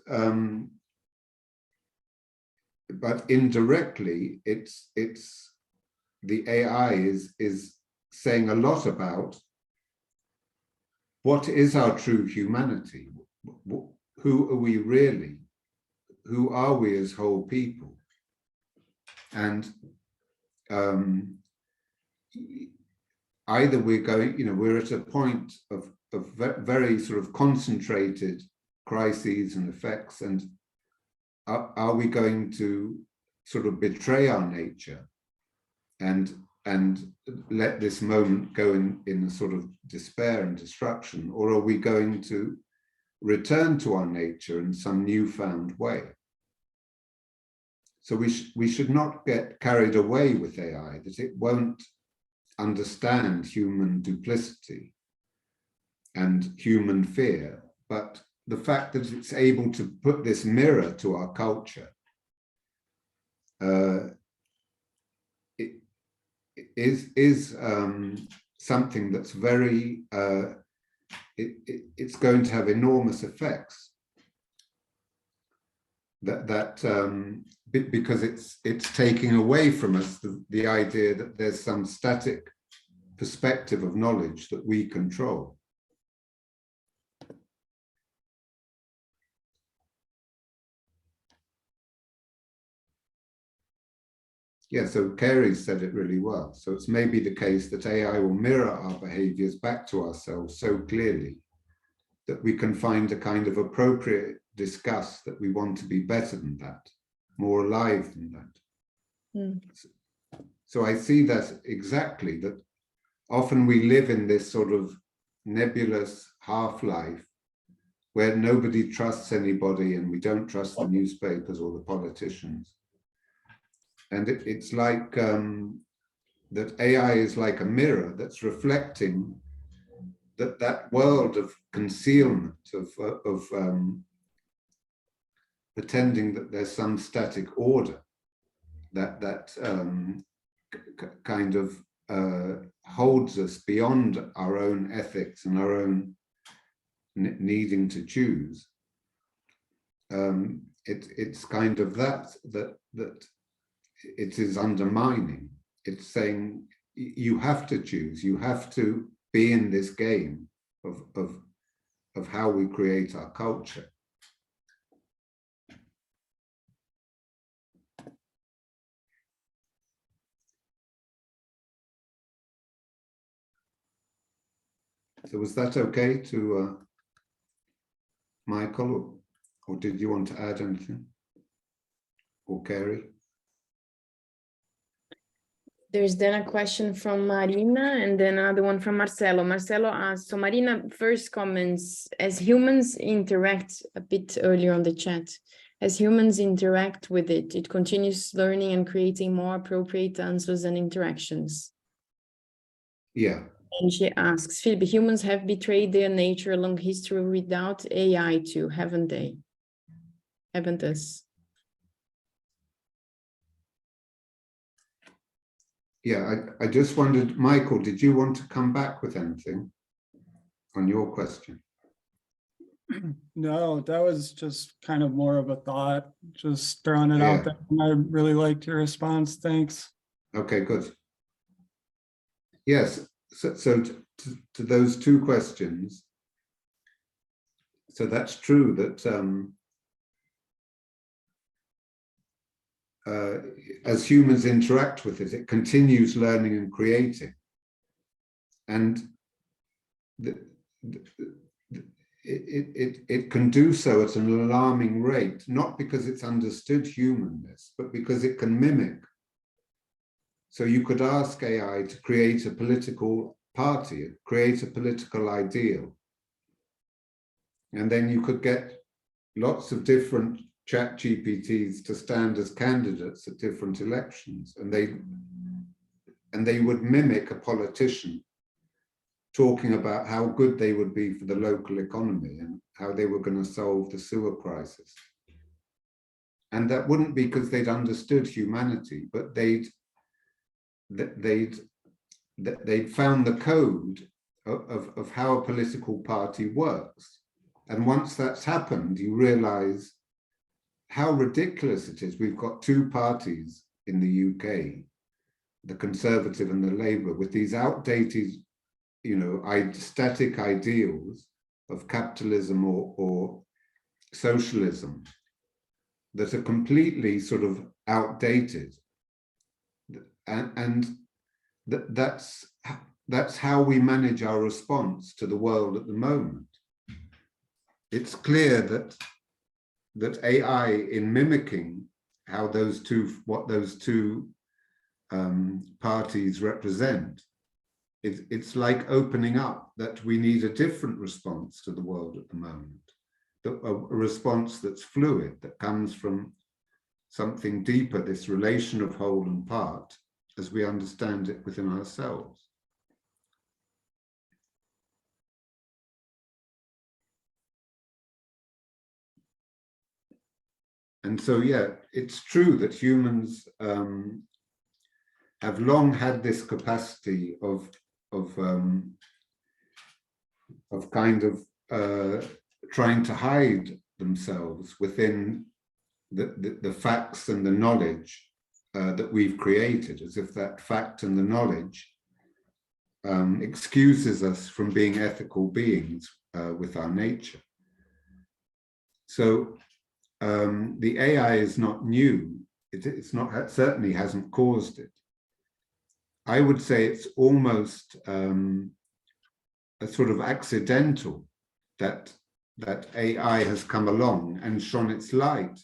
indirectly, it's the AI is saying a lot about what is our true humanity. Who are we really? Who are we as whole people? And either we're going, we're at a point of very sort of concentrated crises and effects, and are we going to sort of betray our nature and let this moment go in a sort of despair and destruction, or are we going to return to our nature in some newfound way? So we should not get carried away with AI, that it won't understand human duplicity and human fear, but the fact that it's able to put this mirror to our culture is something that's very, it's going to have enormous effects. Because it's taking away from us the idea that there's some static perspective of knowledge that we control. Yeah, so Carey said it really well. So it's maybe the case that AI will mirror our behaviors back to ourselves so clearly that we can find a kind of appropriate disgust that we want to be better than that, more alive than that. Mm. So I see that exactly, that often we live in this sort of nebulous half-life where nobody trusts anybody and we don't trust the newspapers or the politicians. And it's like that AI is like a mirror that's reflecting that world of concealment, of pretending that there's some static order that kind of holds us beyond our own ethics and our own needing to choose. It's kind of that it is undermining. It's saying you have to choose, you have to be in this game of of how we create our culture. So was that okay to Michael, or did you want to add anything? Or Carrie? There's then a question from Marina and then another one from Marcelo. Marcelo asks, so Marina first comments, as humans interact, a bit earlier on the chat, as humans interact with it, it continues learning and creating more appropriate answers and interactions. Yeah. And she asks, Philip, humans have betrayed their nature along history without AI too, haven't they? Haven't us? Yeah, I just wondered, Michael, did you want to come back with anything on your question? No, that was just kind of more of a thought, just throwing it Yeah. out there. And I really liked your response. Thanks. Okay, good. Yes, so to those two questions, so that's true that as humans interact with it, it continues learning and creating. And it can do so at an alarming rate, not because it's understood humanness, but because it can mimic. So you could ask AI to create a political party, create a political ideal. And then you could get lots of different chat GPTs to stand as candidates at different elections. And they would mimic a politician talking about how good they would be for the local economy and how they were going to solve the sewer crisis. And that wouldn't be because they'd understood humanity, but they'd found the code of how a political party works. And once that's happened, you realize how ridiculous it is. We've got two parties in the UK, the Conservative and the Labour, with these outdated, static ideals of capitalism or socialism that are completely sort of outdated. And that's how we manage our response to the world at the moment. It's clear that AI, in mimicking how what those two parties represent, it's like opening up that we need a different response to the world at the moment, a response that's fluid, that comes from something deeper, this relation of whole and part, as we understand it within ourselves. And so, yeah, it's true that humans have long had this capacity of kind of trying to hide themselves within the facts and the knowledge that we've created, as if that fact and the knowledge excuses us from being ethical beings with our nature. So the AI is not new. It's not, certainly hasn't caused it. I would say it's almost a sort of accidental that AI has come along and shone its light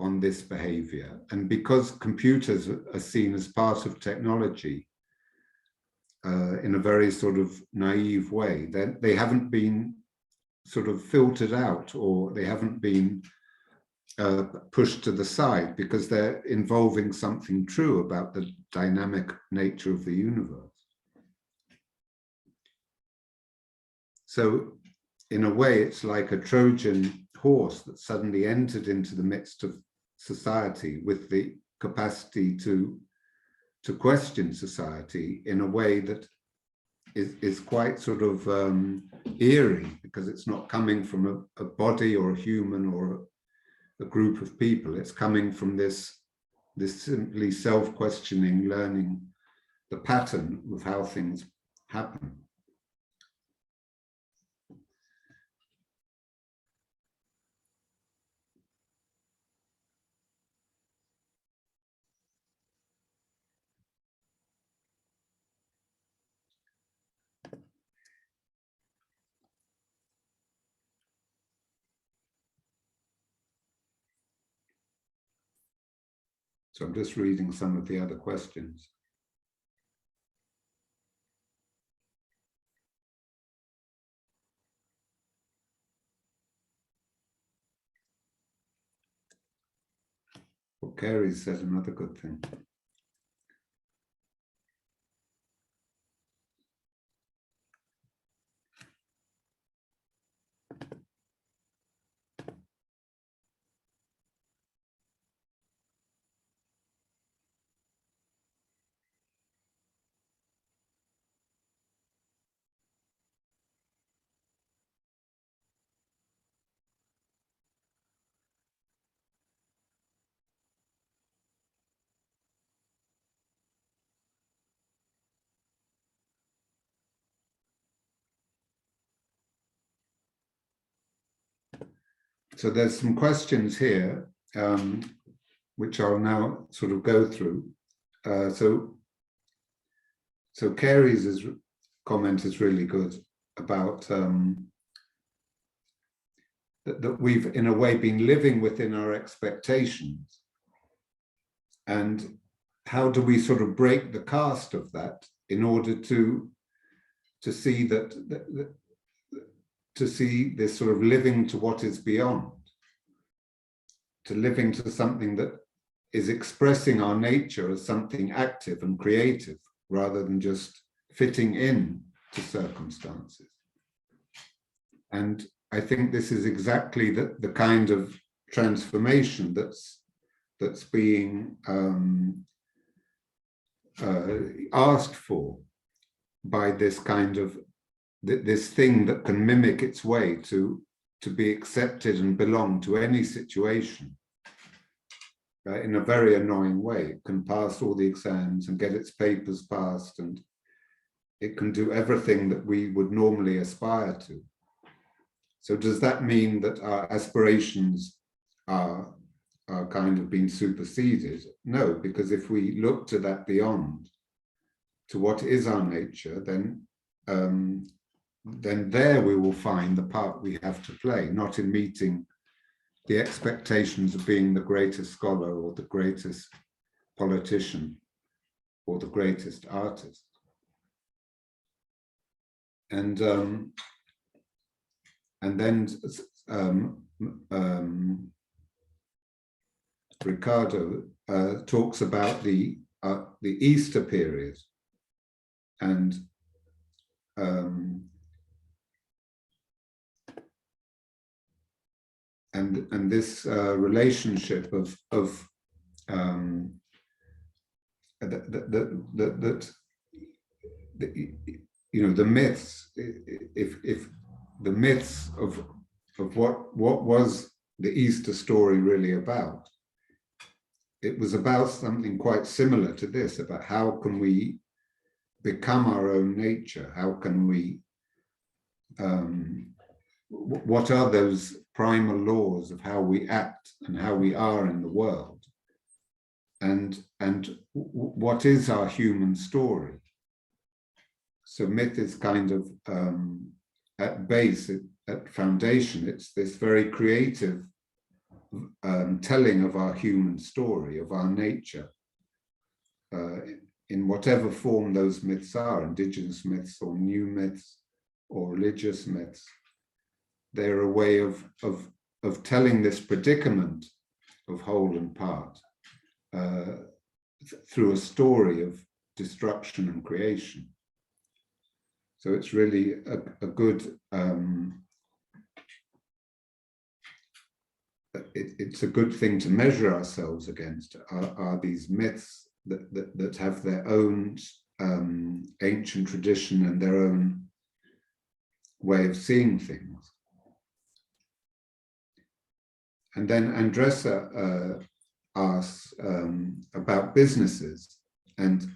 on this behavior. And because computers are seen as part of technology in a very sort of naive way, they haven't been sort of filtered out, or they haven't been pushed to the side, because they're involving something true about the dynamic nature of the universe. So in a way, it's like a Trojan horse that suddenly entered into the midst of society with the capacity to question society in a way that is quite sort of eerie, because it's not coming from a body or a human or a group of people. It's coming from this simply self-questioning, learning the pattern of how things happen. So I'm just reading some of the other questions. Well, Carrie said another good thing. So there's some questions here, which I'll now sort of go through. So Carrie's comment is really good about that we've in a way been living within our expectations, and how do we sort of break the cast of that in order to see that to see this sort of living to what is beyond, to living to something that is expressing our nature as something active and creative, rather than just fitting in to circumstances. And I think this is exactly the kind of transformation that's being asked for by this kind of this thing that can mimic its way to be accepted and belong to any situation in a very annoying way. It can pass all the exams and get its papers passed, and it can do everything that we would normally aspire to. So does that mean that our aspirations are kind of being superseded? No, because if we look to that beyond, to what is our nature, then there we will find the part we have to play, not in meeting the expectations of being the greatest scholar or the greatest politician or the greatest artist. And then Ricardo talks about the Easter period and this relationship of you know, the myths. If the myths of what was the Easter story really about, it was about something quite similar to this, about how can we become our own nature, how can we what are those primal laws of how we act and how we are in the world, and what is our human story. So myth is kind of at base, at foundation, it's this very creative telling of our human story, of our nature, in whatever form those myths are, indigenous myths or new myths or religious myths. They're a way of telling this predicament of whole and part through a story of destruction and creation. So it's really a good, it's a good thing to measure ourselves against, are these myths that have their own ancient tradition and their own way of seeing things. And then Andressa asks about businesses and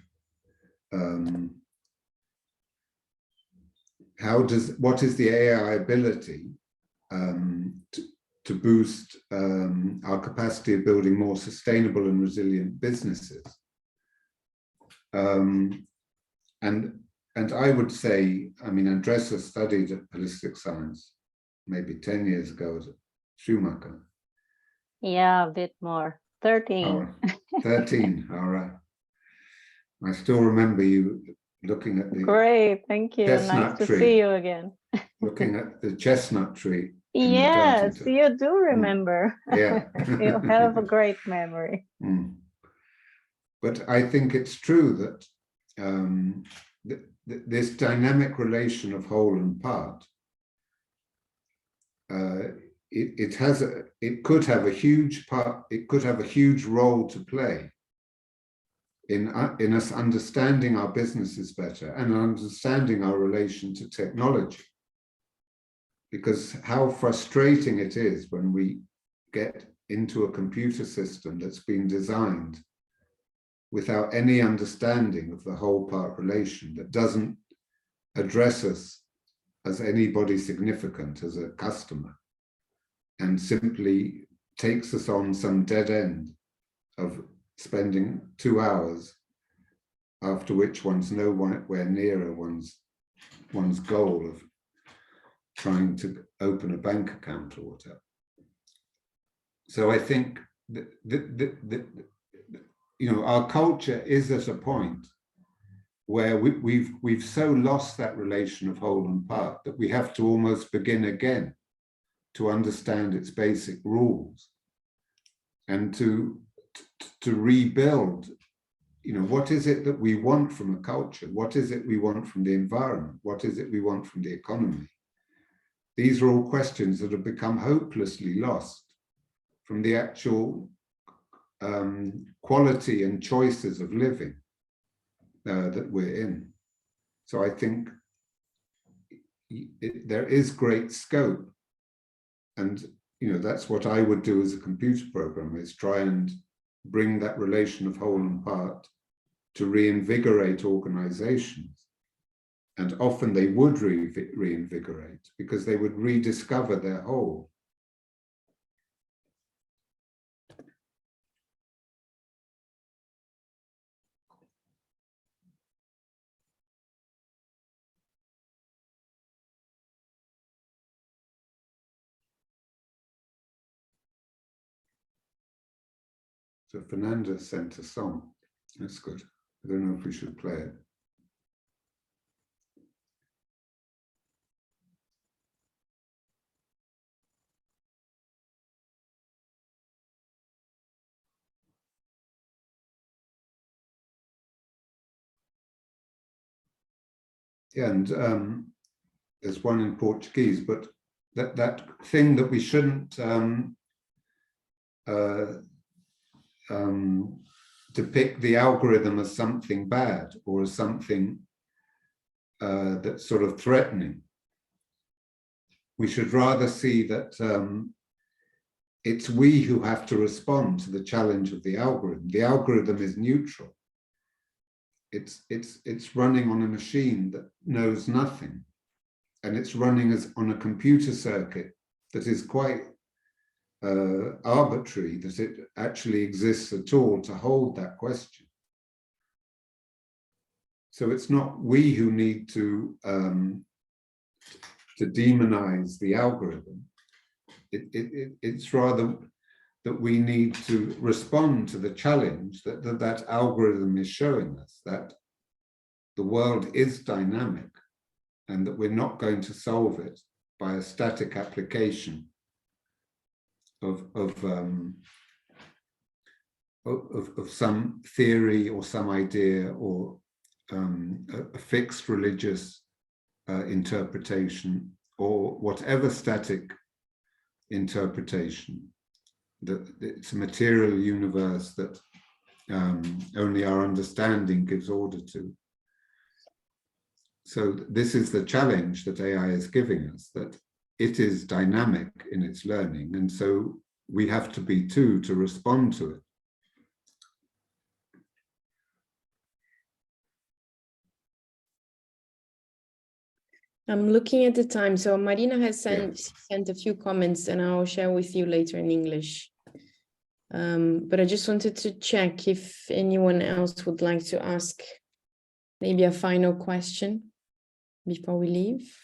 what is the AI ability to boost our capacity of building more sustainable and resilient businesses? And I would say, I mean, Andressa studied holistic science maybe 10 years ago at Schumacher. Yeah, a bit more. 13. Oh, 13, all right. I still remember you looking at the Great, thank you. Nice chestnut to tree. see you again. Looking at the chestnut tree. in the Yes, Dartington. you do remember. Yeah. You have a great memory. Mm. But I think it's true that this dynamic relation of whole and part, it could have a huge part. It could have a huge role to play in us understanding our businesses better and understanding our relation to technology. Because how frustrating it is when we get into a computer system that's been designed without any understanding of the whole part relation, that doesn't address us as anybody significant, as a customer, and simply takes us on some dead end of spending 2 hours, after which one's nowhere nearer one's goal of trying to open a bank account or whatever. So I think our culture is at a point where we've so lost that relation of whole and part that we have to almost begin again to understand its basic rules and to rebuild. What is it that we want from a culture? What is it we want from the environment? What is it we want from the economy? These are all questions that have become hopelessly lost from the actual quality and choices of living that we're in. So I think there is great scope, and that's what I would do as a computer programmer, is try and bring that relation of whole and part to reinvigorate organizations. And often they would reinvigorate because they would rediscover their whole. So Fernanda sent a song. That's good. I don't know if we should play it. Yeah, and there's one in Portuguese, but that thing that we shouldn't depict the algorithm as something bad or as something that's sort of threatening. We should rather see that it's we who have to respond to the challenge of the algorithm. The algorithm is neutral. It's running on a machine that knows nothing, and it's running on a computer circuit that is quite arbitrary, that it actually exists at all to hold that question. So it's not we who need to demonize the algorithm. It's rather that we need to respond to the challenge that algorithm is showing us, that the world is dynamic and that we're not going to solve it by a static application of some theory or some idea or a fixed religious interpretation or whatever static interpretation. That it's a material universe that only our understanding gives order to. So this is the challenge that AI is giving us, that it is dynamic in its learning, and so we have to be too to respond to it. I'm looking at the time. So Marina has sent a few comments, and I'll share with you later in English. But I just wanted to check if anyone else would like to ask maybe a final question before we leave.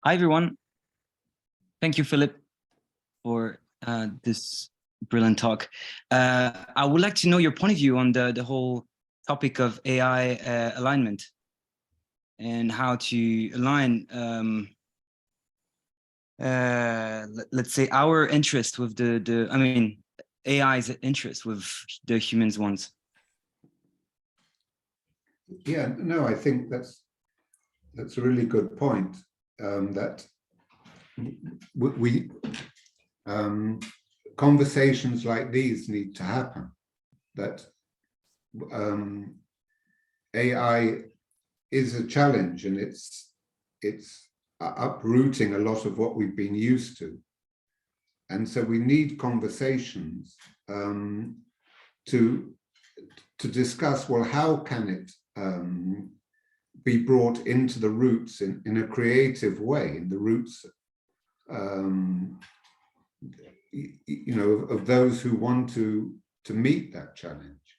Hi, everyone. Thank you, Philip, for this brilliant talk. I would like to know your point of view on the whole topic of AI alignment and how to align, let's say, our interest with AI's interest with the humans' ones. Yeah, no, I think that's a really good point. That we conversations like these need to happen. That AI is a challenge, and it's uprooting a lot of what we've been used to, and so we need conversations to discuss, well, how can it be brought into the roots in a creative way, in the roots you know, of those who want to meet that challenge.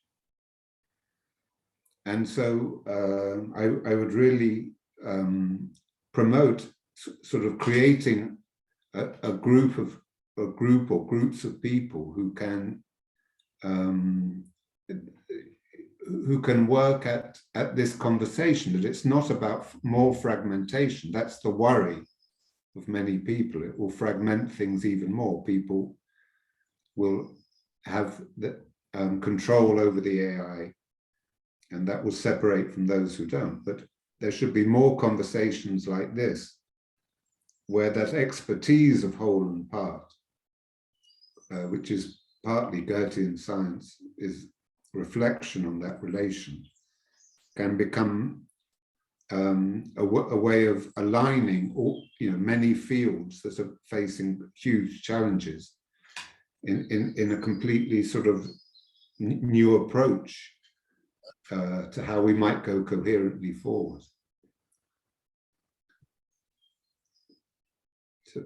And so I would really promote sort of creating a group or groups of people who can work at this conversation, that it's not about more fragmentation. That's the worry of many people. It will fragment things even more. People will have the control over the AI, and that will separate from those who don't. But there should be more conversations like this, where that expertise of whole and part, which is partly Goethean science, is reflection on that relation, can become a way of aligning all, you know, many fields that are facing huge challenges in a completely sort of new approach to how we might go coherently forward.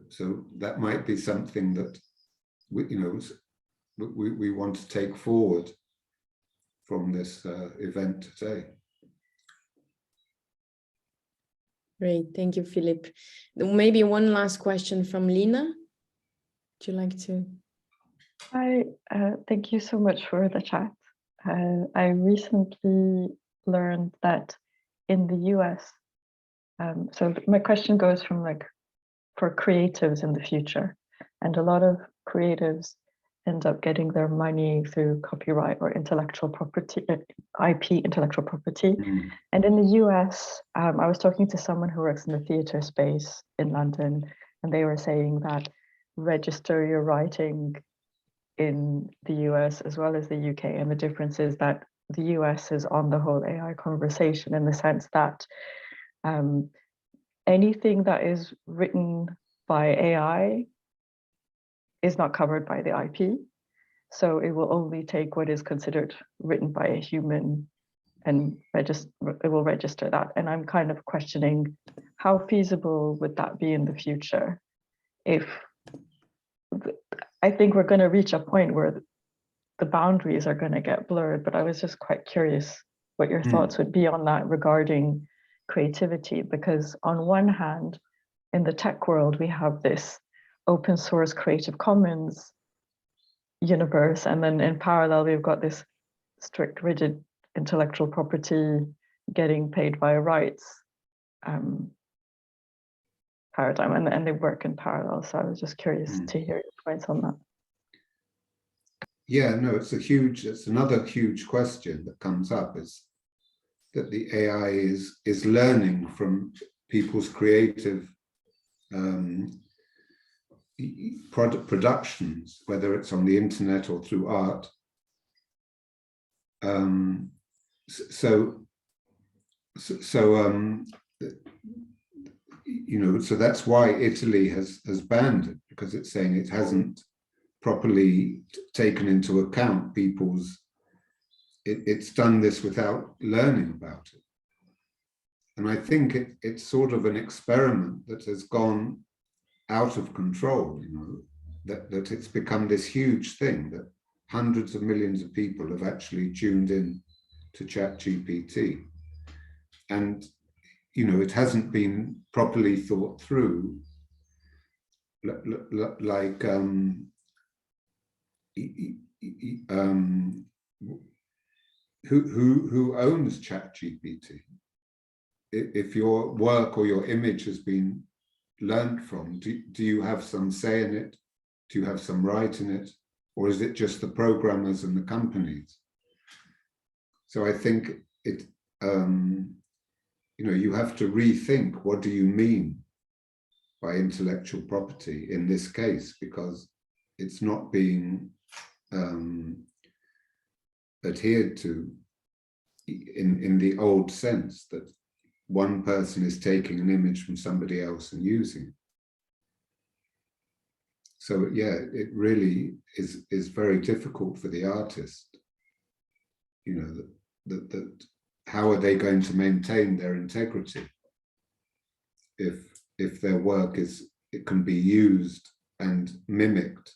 So that might be something that we want to take forward from this event today. Great, thank you, Philip. Maybe one last question from Lina. Would you like to? Hi, thank you so much for the chat. I recently learned that in the US, so my question goes from like, for creatives in the future, and a lot of creatives end up getting their money through copyright or intellectual property, IP, intellectual property. Mm. And in the US, I was talking to someone who works in the theatre space in London, and they were saying that register your writing in the US as well as the UK. And the difference is that the US is on the whole AI conversation, in the sense that anything that is written by AI is not covered by the IP. So it will only take what is considered written by a human and it will register that. And I'm kind of questioning, how feasible would that be in the future? If I think we're going to reach a point where the boundaries are going to get blurred, but I was just quite curious what your thoughts would be on that regarding creativity, because on one hand, in the tech world, we have this open source Creative Commons universe, and then in parallel, we've got this strict, rigid intellectual property getting paid by rights paradigm, and they work in parallel. So I was just curious to hear your points on that. Yeah, no, it's another huge question that comes up, is that the AI is learning from people's creative productions, whether it's on the internet or through art. So that's why Italy has banned it, because it's saying it hasn't properly taken into account people's. It's done this without learning about it. And I think it's sort of an experiment that has gone out of control, that it's become this huge thing, that hundreds of millions of people have actually tuned in to ChatGPT. And, you know, it hasn't been properly thought through, like who owns ChatGPT? If your work or your image has been learned from, do you have some say in it? Do you have some right in it? Or is it just the programmers and the companies? So I think it, you know, you have to rethink, what do you mean by intellectual property in this case, because it's not being adhered to in the old sense that one person is taking an image from somebody else and using it. So yeah, it really is very difficult for the artist, you know, that how are they going to maintain their integrity if their work it can be used and mimicked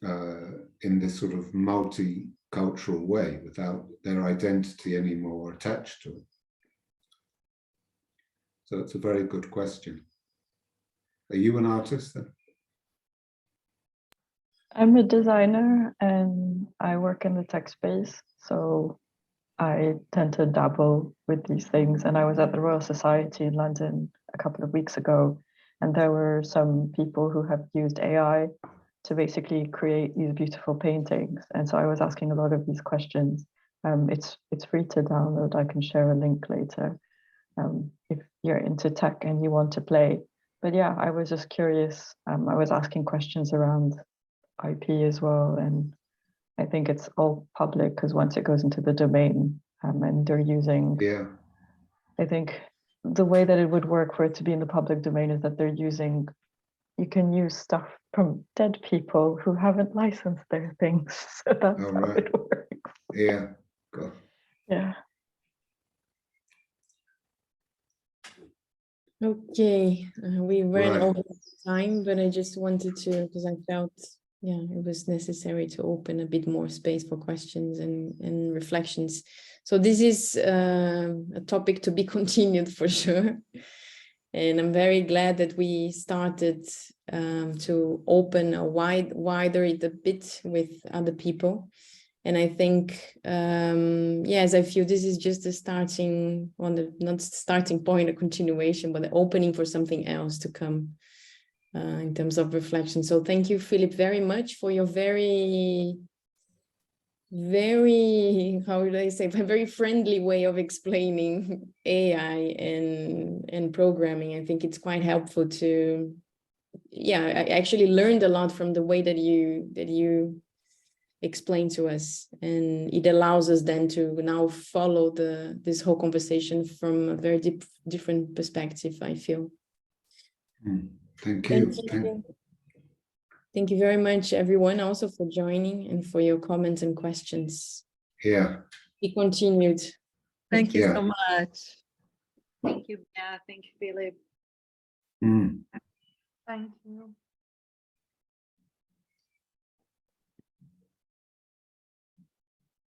in this sort of multicultural way without their identity anymore attached to it. So it's a very good question. Are you an artist then? I'm a designer and I work in the tech space, so I tend to dabble with these things. And I was at the Royal Society in London a couple of weeks ago, and there were some people who have used AI to basically create these beautiful paintings. And so I was asking a lot of these questions. It's free to download. I can share a link later if you're into tech and you want to play. But yeah, I was just curious. I was asking questions around IP as well, and I think it's all public because once it goes into the domain, and they're using, Yeah. I think the way that it would work for it to be in the public domain is that they're using, you can use stuff from dead people who haven't licensed their things. So that's Oh, how right. it works. Yeah. God. Yeah. Okay, we ran Right. over time, but I just wanted to, because I felt, yeah, it was necessary to open a bit more space for questions and reflections. So this is a topic to be continued for sure. And I'm very glad that we started to open a wider it a bit with other people. And I think, yes, I feel this is just a starting, not starting point, a continuation, but the opening for something else to come in terms of reflection. So thank you, Philip, very much for your very, how would I say, very friendly way of explaining AI and programming. I think it's quite helpful to, yeah, I actually learned a lot from the way that you explain to us, and it allows us then to now follow this whole conversation from a very different perspective, I feel. Thank you. Thank you very much, everyone, also for joining and for your comments and questions. Yeah. Be continued. Thank you Yeah. so much. Thank you. Yeah, thank you, Philip. Mm. Thank you.